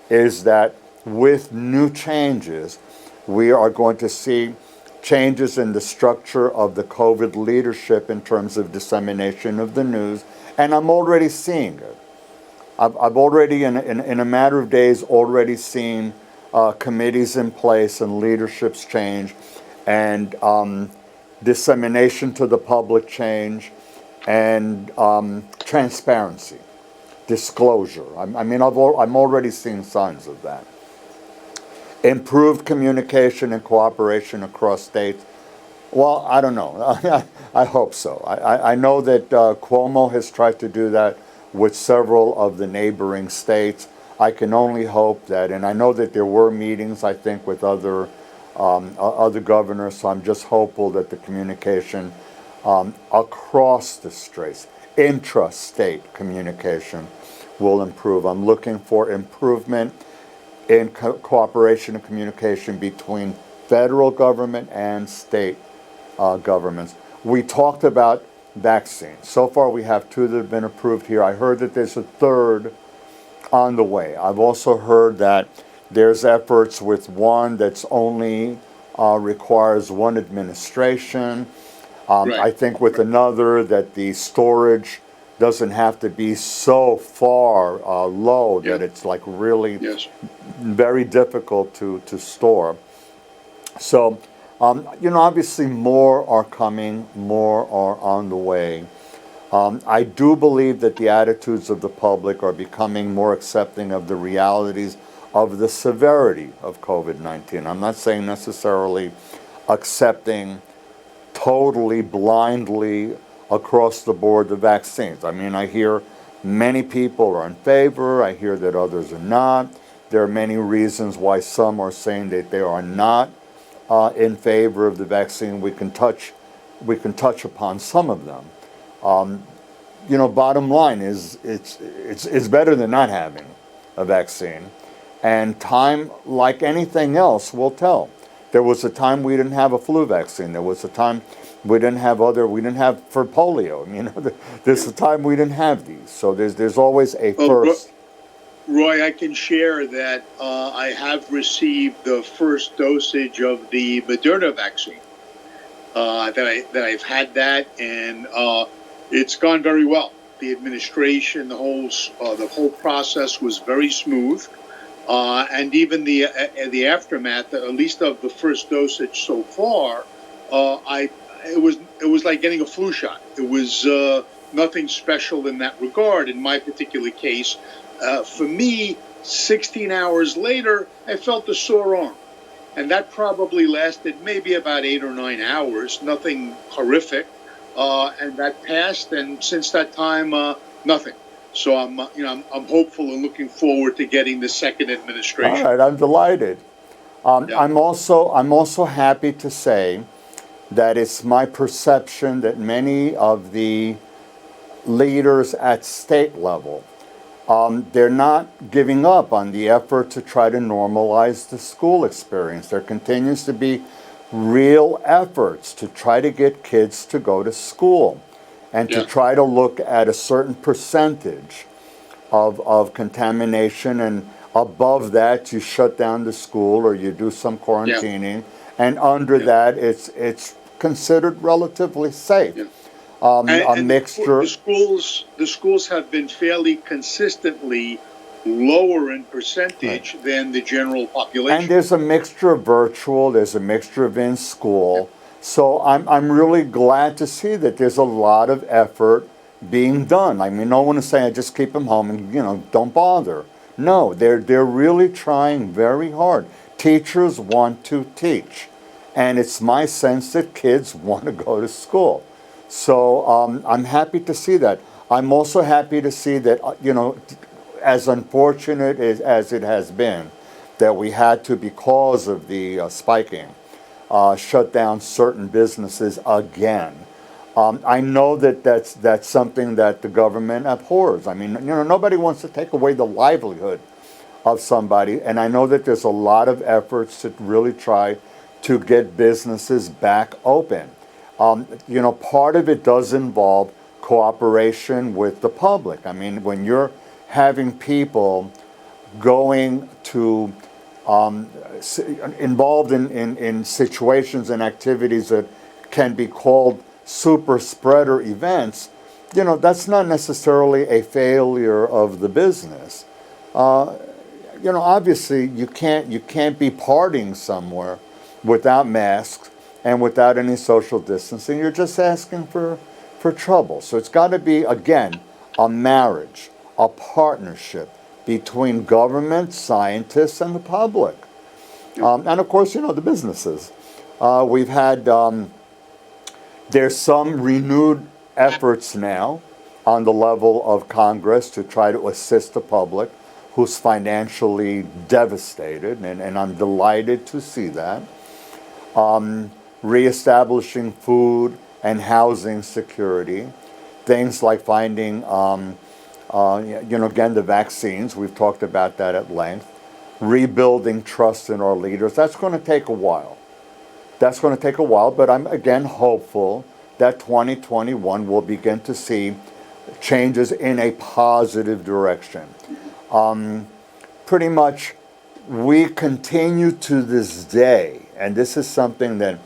is that with new changes, we are going to see changes in the structure of the COVID leadership in terms of dissemination of the news, and I'm already seeing it. I've already, in a matter of days, already seen committees in place and leaderships change, and dissemination to the public change, and transparency, disclosure. I'm already seeing signs of that. Improved communication and cooperation across states. Well, I don't know. I hope so. I know that Cuomo has tried to do that with several of the neighboring states. I can only hope that, and I know that there were meetings, I think, with other governors, so I'm just hopeful that the communication across the states, intra-state communication, will improve. I'm looking for improvement in cooperation and communication between federal government and state governments. We talked about vaccines. So far we have 2 that have been approved here. I heard that there's a 3rd on the way. I've also heard that there's efforts with one that's only requires 1 administration. Right. I think with another that the storage doesn't have to be so far low that it's like really very difficult to store. So, obviously more are coming, more are on the way. I do believe that the attitudes of the public are becoming more accepting of the realities of the severity of COVID-19. I'm not saying necessarily accepting totally blindly across the board the vaccines. I mean, I hear Many people are in favor. I hear that others are not. There are many reasons why some are saying that they are not in favor of the vaccine. We can touch upon some of them. Bottom line is it's better than not having a vaccine. And time, like anything else, will tell. There was a time we didn't have a flu vaccine. There was a time we didn't have for polio. There's a time we didn't have these. So there's always a first. Roy, I can share that I have received the first dosage of the Moderna vaccine. That I've had that, and it's gone very well. The administration, the whole process was very smooth, and even the aftermath, at least of the first dosage so far, it was like getting a flu shot. It was nothing special in that regard. In my particular case, for me, 16 hours later, I felt a sore arm. And that probably lasted maybe about 8 or 9 hours, nothing horrific. And that passed, and since that time, nothing. So I'm hopeful and looking forward to getting the second administration. All right, I'm delighted. Yeah. I'm also happy to say that it's my perception that many of the leaders at state level, they're not giving up on the effort to try to normalize the school experience. There continues to be real efforts to try to get kids to go to school and to try to look at a certain percentage of contamination, and above that you shut down the school or you do some quarantining, and under that it's considered relatively safe. A mixture. The schools have been fairly consistently lower in percentage than the general population. And there's a mixture of virtual, there's a mixture of in school. So I'm really glad to see that there's a lot of effort being done. I mean, no one is saying just keep them home and don't bother. No, they're really trying very hard. Teachers want to teach, and it's my sense that kids want to go to school. So I'm happy to see that. I'm also happy to see that, as unfortunate as it has been, that we had to, because of the spiking, shut down certain businesses again. I know that's something that the government abhors. I mean, nobody wants to take away the livelihood of somebody, and I know that there's a lot of efforts to really try to get businesses back open. Part of it does involve cooperation with the public. I mean, when you're having people going to involved in situations and activities that can be called super spreader events, that's not necessarily a failure of the business. Obviously you can't be partying somewhere without masks and without any social distancing. You're just asking for trouble. So it's got to be, again, a marriage, a partnership between government, scientists, and the public. And of course, the businesses. We've had, there's some renewed efforts now on the level of Congress to try to assist the public who's financially devastated, and I'm delighted to see that. Reestablishing food and housing security, things like finding, again, the vaccines, we've talked about that at length, rebuilding trust in our leaders. That's going to take a while. But I'm, again, hopeful that 2021 will begin to see changes in a positive direction. Pretty much, we continue to this day, and this is something that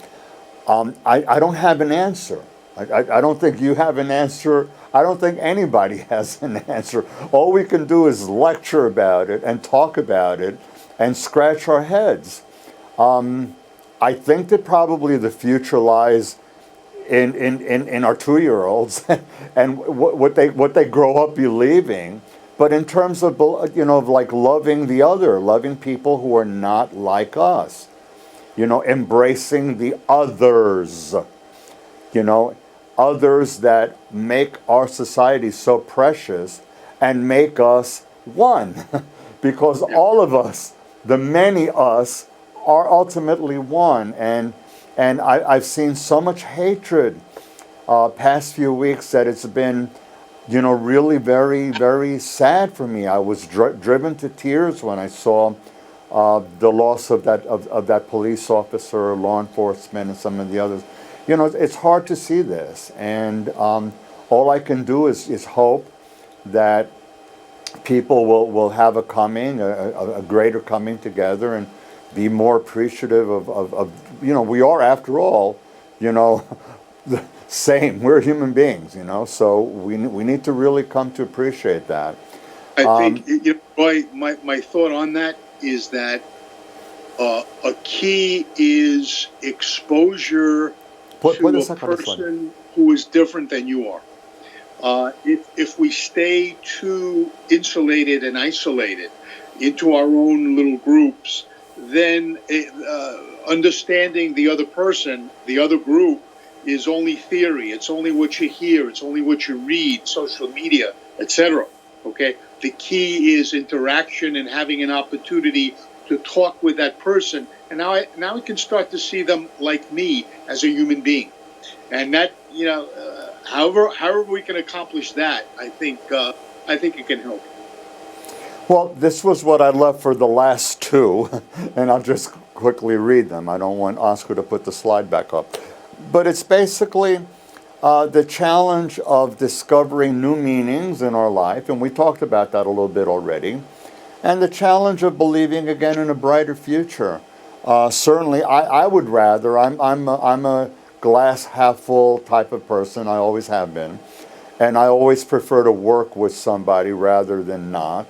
I don't have an answer. I don't think you have an answer. I don't think anybody has an answer. All we can do is lecture about it and talk about it and scratch our heads. I think that probably the future lies in our 2-year-olds and what they grow up believing. But in terms of like loving the other, loving people who are not like us, embracing the others, others that make our society so precious and make us one. Because all of us, the many us, are ultimately one. And I've seen so much hatred past few weeks that it's been, really very, very sad for me. I was driven to tears when I saw the loss of that police officer, law enforcement, and some of the others. It's hard to see this, and all I can do is hope that people will have a greater coming together and be more appreciative of we are, after all, the same. We're human beings, so we need to really come to appreciate that. I think, Roy, my thought on that is that a key is exposure to a person who is different than you are. If we stay too insulated and isolated into our own little groups, then understanding the other person, the other group, is only theory. It's only what you hear. It's only what you read, social media, etc. Okay? The key is interaction and having an opportunity to talk with that person. And now I can start to see them like me as a human being. And that, however we can accomplish that, I think it can help. Well, this was what I left for the last two, and I'll just quickly read them. I don't want Oscar to put the slide back up. But it's basically the challenge of discovering new meanings in our life, and we talked about that a little bit already, and the challenge of believing again in a brighter future. Certainly, I would rather, I'm a glass half full type of person. I always have been. And I always prefer to work with somebody rather than not.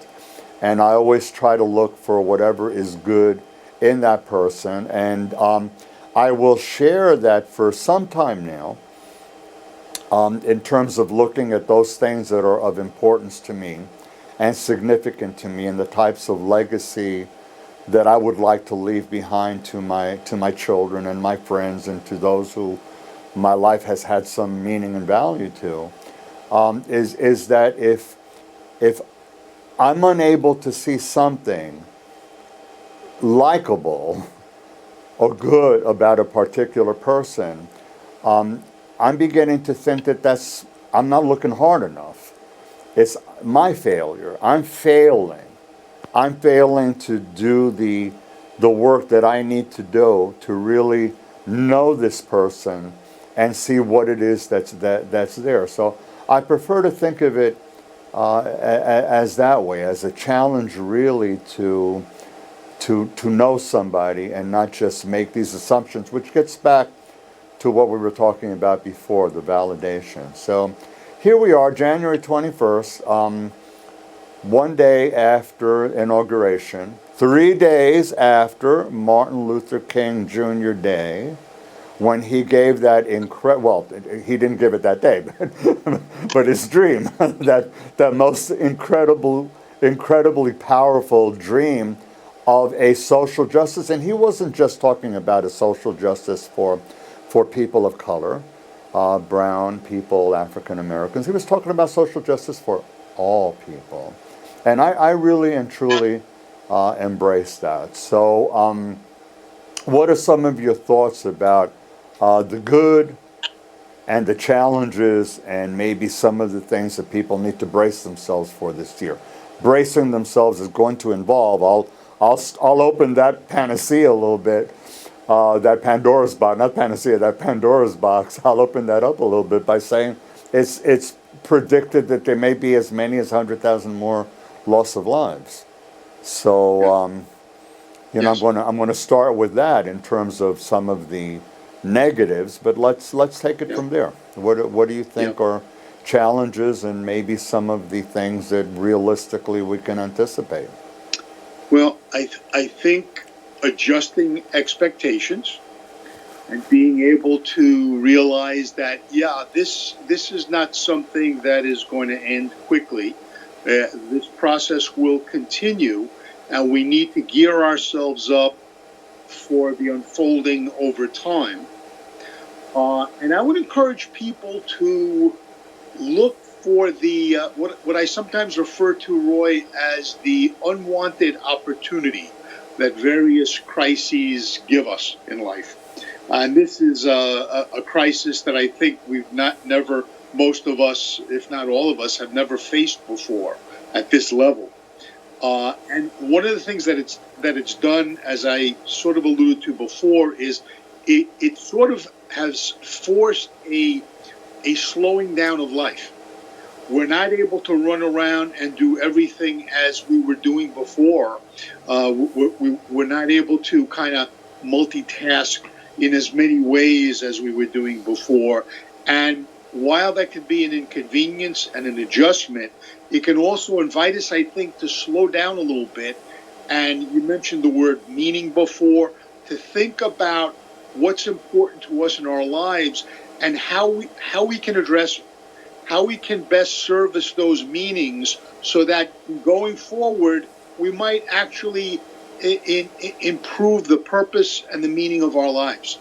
And I always try to look for whatever is good in that person. And I will share that for some time now in terms of looking at those things that are of importance to me and significant to me and the types of legacy that I would like to leave behind to my children and my friends and to those who my life has had some meaning and value to, is that if I'm unable to see something likable or good about a particular person, I'm beginning to think that I'm not looking hard enough. It's my failure. I'm failing to do the work that I need to do to really know this person and see what it is that's there. So I prefer to think of it as that way, as a challenge really to know somebody and not just make these assumptions, which gets back to what we were talking about before, the validation. So here we are, January 21st, one day after inauguration, 3 days after Martin Luther King Jr. Day, when he gave that he didn't give it that day, but his dream, that most incredibly powerful dream of a social justice. And he wasn't just talking about a social justice for people of color, brown people, African Americans. He was talking about social justice for all people. And I really and truly embrace that. So what are some of your thoughts about the good and the challenges and maybe some of the things that people need to brace themselves for this year? Bracing themselves is going to involve, I'll open that panacea a little bit, that Pandora's box, not panacea, that Pandora's box. I'll open that up a little bit by saying it's predicted that there may be as many as 100,000 more loss of lives. So, Yes. I'm going to start with that in terms of some of the negatives, but let's take it from there. What do you think are challenges and maybe some of the things that realistically we can anticipate? Well, I think adjusting expectations and being able to realize that, this is not something that is going to end quickly. This process will continue, and we need to gear ourselves up for the unfolding over time. And I would encourage people to look for the what I sometimes refer to, Roy, as the unwanted opportunity that various crises give us in life. And this is a crisis that I think we've never, most of us, if not all of us, have never faced before at this level. And one of the things that it's done, as I sort of alluded to before, is it sort of has forced a slowing down of life. We're not able to run around and do everything as we were doing before. We're not able to kind of multitask in as many ways as we were doing before. And while that could be an inconvenience and an adjustment, it can also invite us, I think, to slow down a little bit. And you mentioned the word meaning before, to think about what's important to us in our lives and how we can address it, how we can best service those meanings so that going forward, we might actually improve the purpose and the meaning of our lives.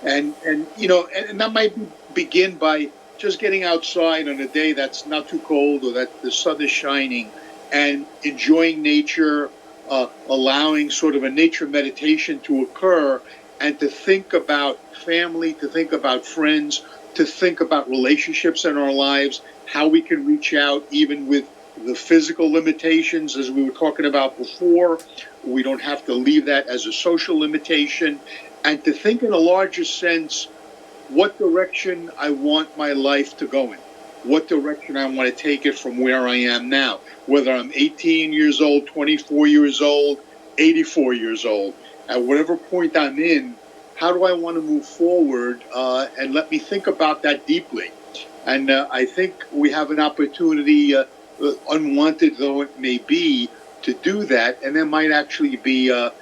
And that might begin by just getting outside on a day that's not too cold or that the sun is shining and enjoying nature, allowing sort of a nature meditation to occur, and to think about family, to think about friends, to think about relationships in our lives, how we can reach out even with the physical limitations, as we were talking about before. We don't have to leave that as a social limitation. And to think in a larger sense, what direction I want my life to go in, what direction I want to take it from where I am now, whether I'm 18 years old, 24 years old, 84 years old, at whatever point I'm in, how do I want to move forward? And let me think about that deeply. And I think we have an opportunity, unwanted though it may be, to do that. And there might actually be a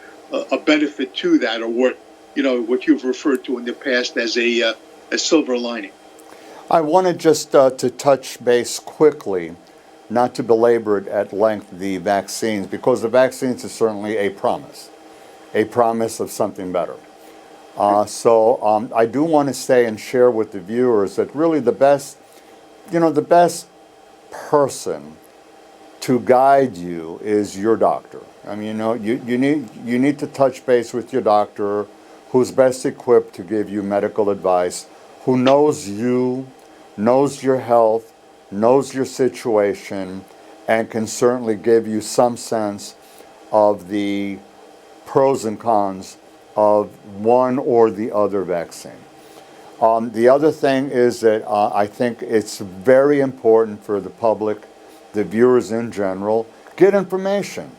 benefit to that, or what you've referred to in the past as a silver lining. I wanted just to touch base quickly, not to belabor it at length, the vaccines, because the vaccines is certainly a promise of something better. So I do want to say and share with the viewers that really the best person to guide you is your doctor. I mean, you need to touch base with your doctor, who's best equipped to give you medical advice, who knows you, knows your health, knows your situation, and can certainly give you some sense of the pros and cons of one or the other vaccine. The other thing is that I think it's very important for the public, the viewers in general, get information.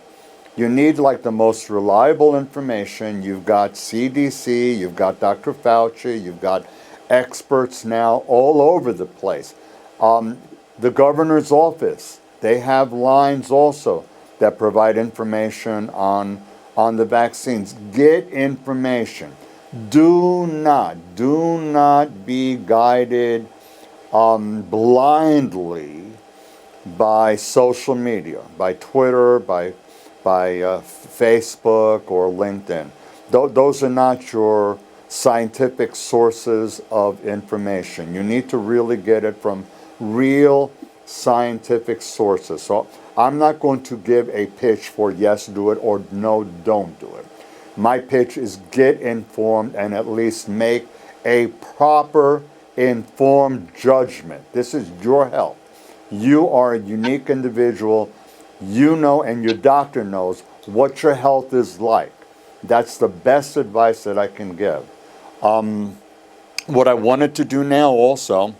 You need like the most reliable information. You've got CDC, you've got Dr. Fauci, you've got experts now all over the place. The governor's office, they have lines also that provide information on the vaccines. Get information. Do not be guided blindly by social media, by Twitter, by Facebook or LinkedIn. Those are not your scientific sources of information. You need to really get it from real scientific sources. So I'm not going to give a pitch for yes, do it, or no, don't do it. My pitch is get informed and at least make a proper informed judgment. This is your health. You are a unique individual. You know, and your doctor knows what your health is like. That's the best advice that I can give. What I wanted to do now also,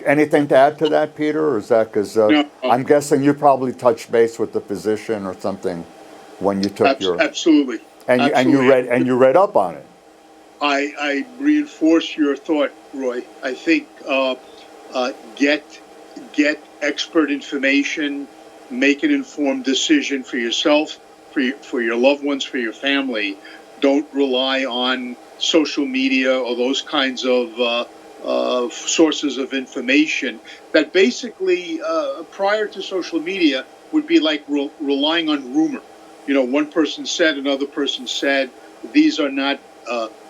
anything to add to that, Peter? Or is that because No. I'm guessing you probably touched base with the physician or something when you took your... Absolutely. And you read up on it. I reinforce your thought, Roy. I think get expert information, make an informed decision for yourself, for your loved ones, for your family. Don't rely on social media or those kinds of sources of information that basically, prior to social media, would be like relying on rumor. One person said, another person said. These are not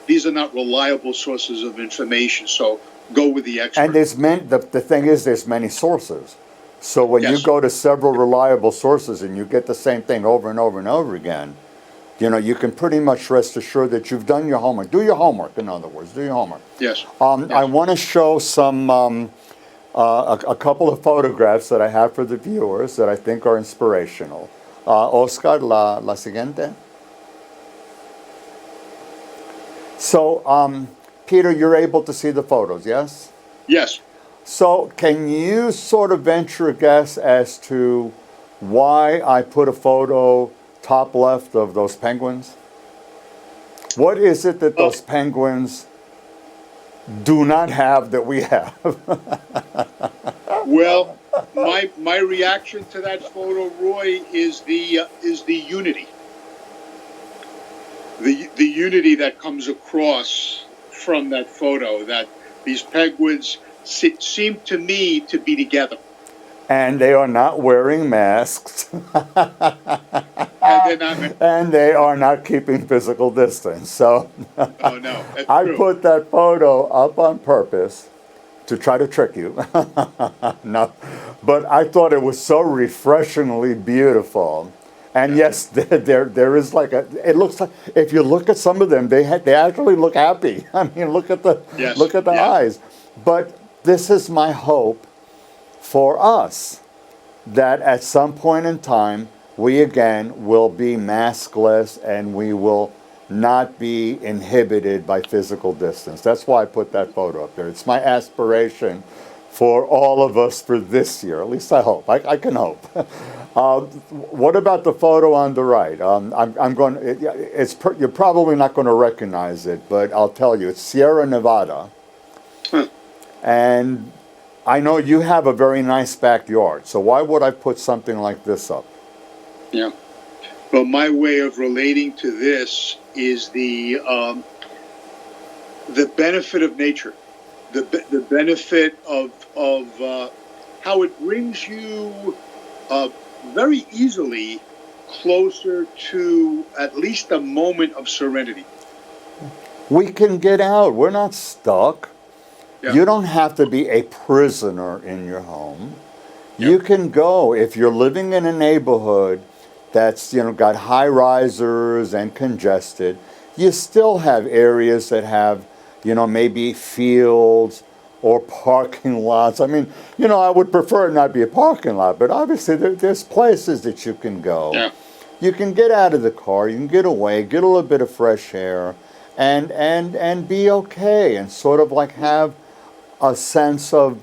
reliable sources of information. So go with the expert. And the thing is, there's many sources. So when you Yes. go to several reliable sources and you get the same thing over and over and over again, you can pretty much rest assured that you've done your homework. Do your homework, in other words. Do your homework. Yes. I want to show some a couple of photographs that I have for the viewers that I think are inspirational. Oscar, la siguiente. So, Peter, you're able to see the photos, yes? Yes. So, can you sort of venture a guess as to why I put a photo top left of those penguins? What is it that those penguins do not have that we have? Well, my reaction to that photo, Roy, is the unity. The unity that comes across from that photo, that these penguins seem to me to be together. And they are not wearing masks. And And they are not keeping physical distance. So oh no, that's I true. put that photo up on purpose to try to trick you. No, but I thought it was so refreshingly beautiful. And yes, there is like it looks like, if you look at some of them, they actually look happy. I mean, look at the Yes, yeah. eyes. But this is my hope for us, that at some point in time, we again will be maskless and we will not be inhibited by physical distance. That's why I put that photo up there. It's my aspiration for all of us for this year. At least I hope. I can hope. What about the photo on the right? I'm going. You're probably not going to recognize it, but I'll tell you, it's Sierra Nevada, and I know you have a very nice backyard. So why would I put something like this up? Yeah. Well, my way of relating to this is the benefit of nature, the benefit of how it brings you very easily closer to at least a moment of serenity. We can get out. We're not stuck. Yeah. You don't have to be a prisoner in your home. Yeah. You can go, if you're living in a neighborhood that's got high risers and congested, you still have areas that have maybe fields or parking lots. I mean, I would prefer it not be a parking lot, but obviously there's places that you can go. Yeah. You can get out of the car, you can get away, get a little bit of fresh air, and be okay, and sort of like have a sense of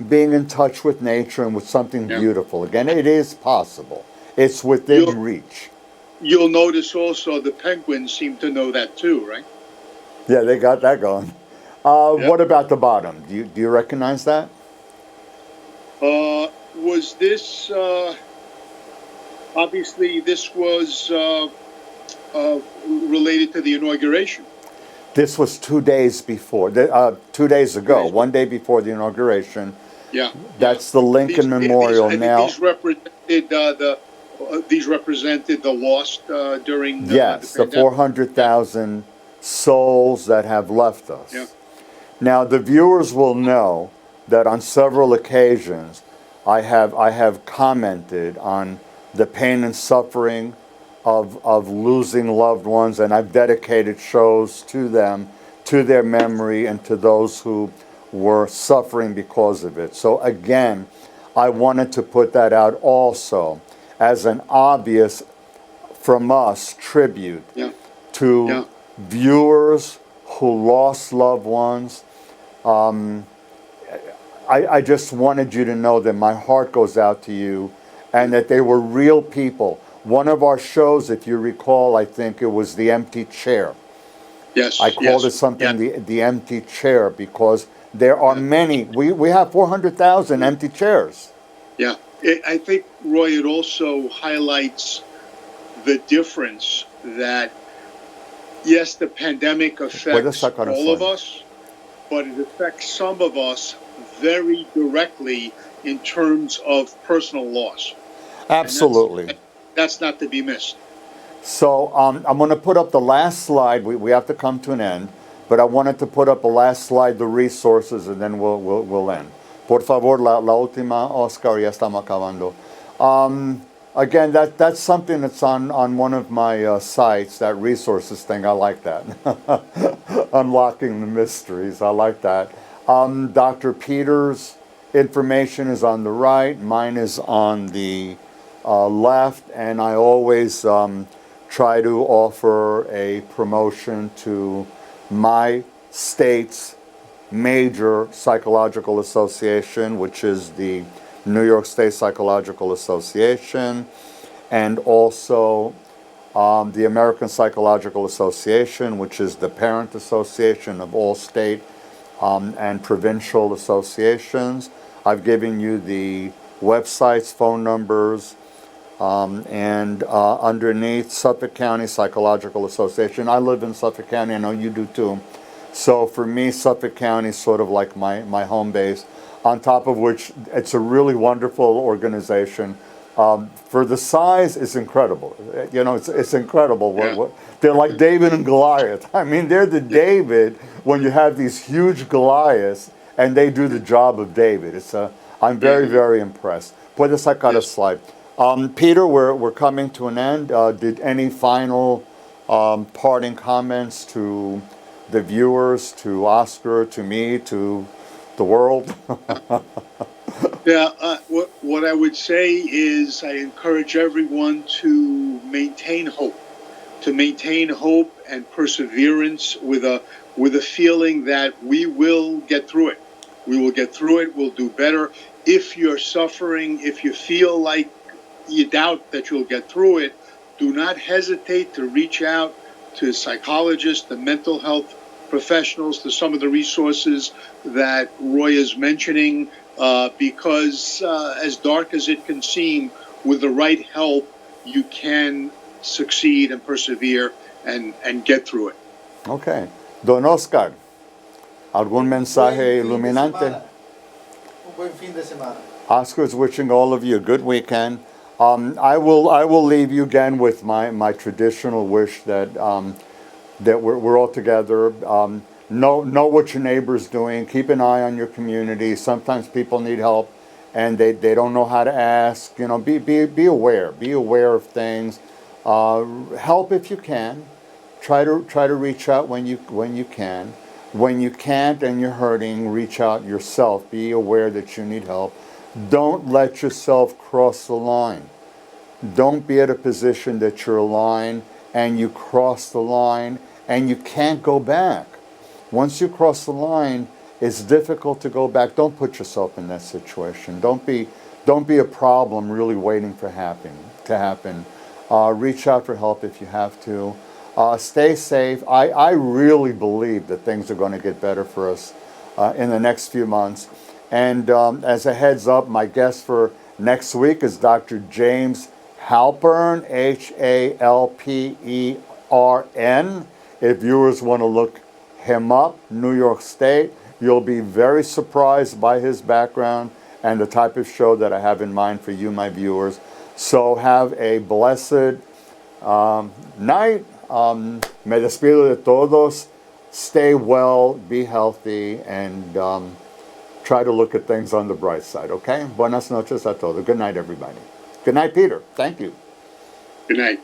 being in touch with nature and with something beautiful. Again, it is possible. It's within reach. You'll notice also the penguins seem to know that too, right? Yeah, they got that going. What about the bottom? Do you recognize that? Was this obviously this was related to the inauguration? This was 2 days before, 2 days ago, 1 day before the inauguration. Yeah. That's the Lincoln Memorial I think now. These represented the lost during Yes, the the pandemic. 400,000 souls that have left us. Yeah. Now, the viewers will know that on several occasions I have commented on the pain and suffering of losing loved ones, and I've dedicated shows to them, to their memory, and to those who were suffering because of it. So again, I wanted to put that out also as an obvious, from us, tribute to viewers who lost loved ones. I just wanted you to know that my heart goes out to you and that they were real people. One of our shows, if you recall, I think it was The Empty Chair. Yes. I called it something the empty chair because there are many. We have 400,000 empty chairs. Yeah. I think, Roy, it also highlights the difference that, yes, the pandemic affects all of us, but it affects some of us very directly in terms of personal loss. Absolutely. That's not to be missed. So I'm going to put up the last slide. We have to come to an end. but I wanted to put up a last slide, the resources, and then we'll end. Por favor, la última, Oscar, ya estamos acabando. Again, that's something that's on one of my sites, that resources thing. I like that. Unlocking the mysteries. I like that. Dr. Peter's information is on the right. Mine is on the left. And I always try to offer a promotion to my state's major psychological association, which is the New York State Psychological Association, and also the American Psychological Association, which is the parent association of all state and provincial associations. I've given you the websites, phone numbers, and underneath Suffolk County Psychological Association. I live in Suffolk County, I know you do too. So for me, Suffolk County is sort of like my home base, on top of which it's a really wonderful organization. For the size, it's incredible. You know, it's incredible. Yeah. They're like David and Goliath. I mean, they're the David when you have these huge Goliaths, and they do the job of David. I'm very, very impressed. Puedes sacar a slide. Peter, we're coming to an end. Did any final parting comments to the viewers, to Oscar, to me, to the world? Yeah, what I would say is I encourage everyone to maintain hope and perseverance with a feeling that we will get through it. We will get through it. We'll do better. If you're suffering, if you feel like you doubt that you'll get through it, do not hesitate to reach out to psychologists, the mental health professionals, to some of the resources that Roy is mentioning, because as dark as it can seem, with the right help, you can succeed and persevere and get through it. Okay. Don Oscar, ¿algún mensaje iluminante? Un buen fin de semana. Oscar is wishing all of you a good weekend. I will leave you again with my traditional wish that that we're all together. Know what your neighbor's doing. Keep an eye on your community. Sometimes people need help, and they don't know how to ask. You know, be aware. Be aware of things. Help if you can. Try to reach out when you can. When you can't and you're hurting, reach out yourself. Be aware that you need help. Don't let yourself cross the line. Don't be at a position that you're aligned and you cross the line and you can't go back. Once you cross the line, it's difficult to go back. Don't put yourself in that situation. Don't be a problem really waiting for to happen. Reach out for help if you have to. Stay safe. I really believe that things are going to get better for us in the next few months. And as a heads up, my guest for next week is Dr. James Halpern, Halpern. If viewers want to look him up, New York State, you'll be very surprised by his background and the type of show that I have in mind for you, my viewers. So have a blessed night. Me despido de todos. Stay well, be healthy, and try to look at things on the bright side, okay? Buenas noches a todos. Good night, everybody. Good night, Peter. Thank you. Good night.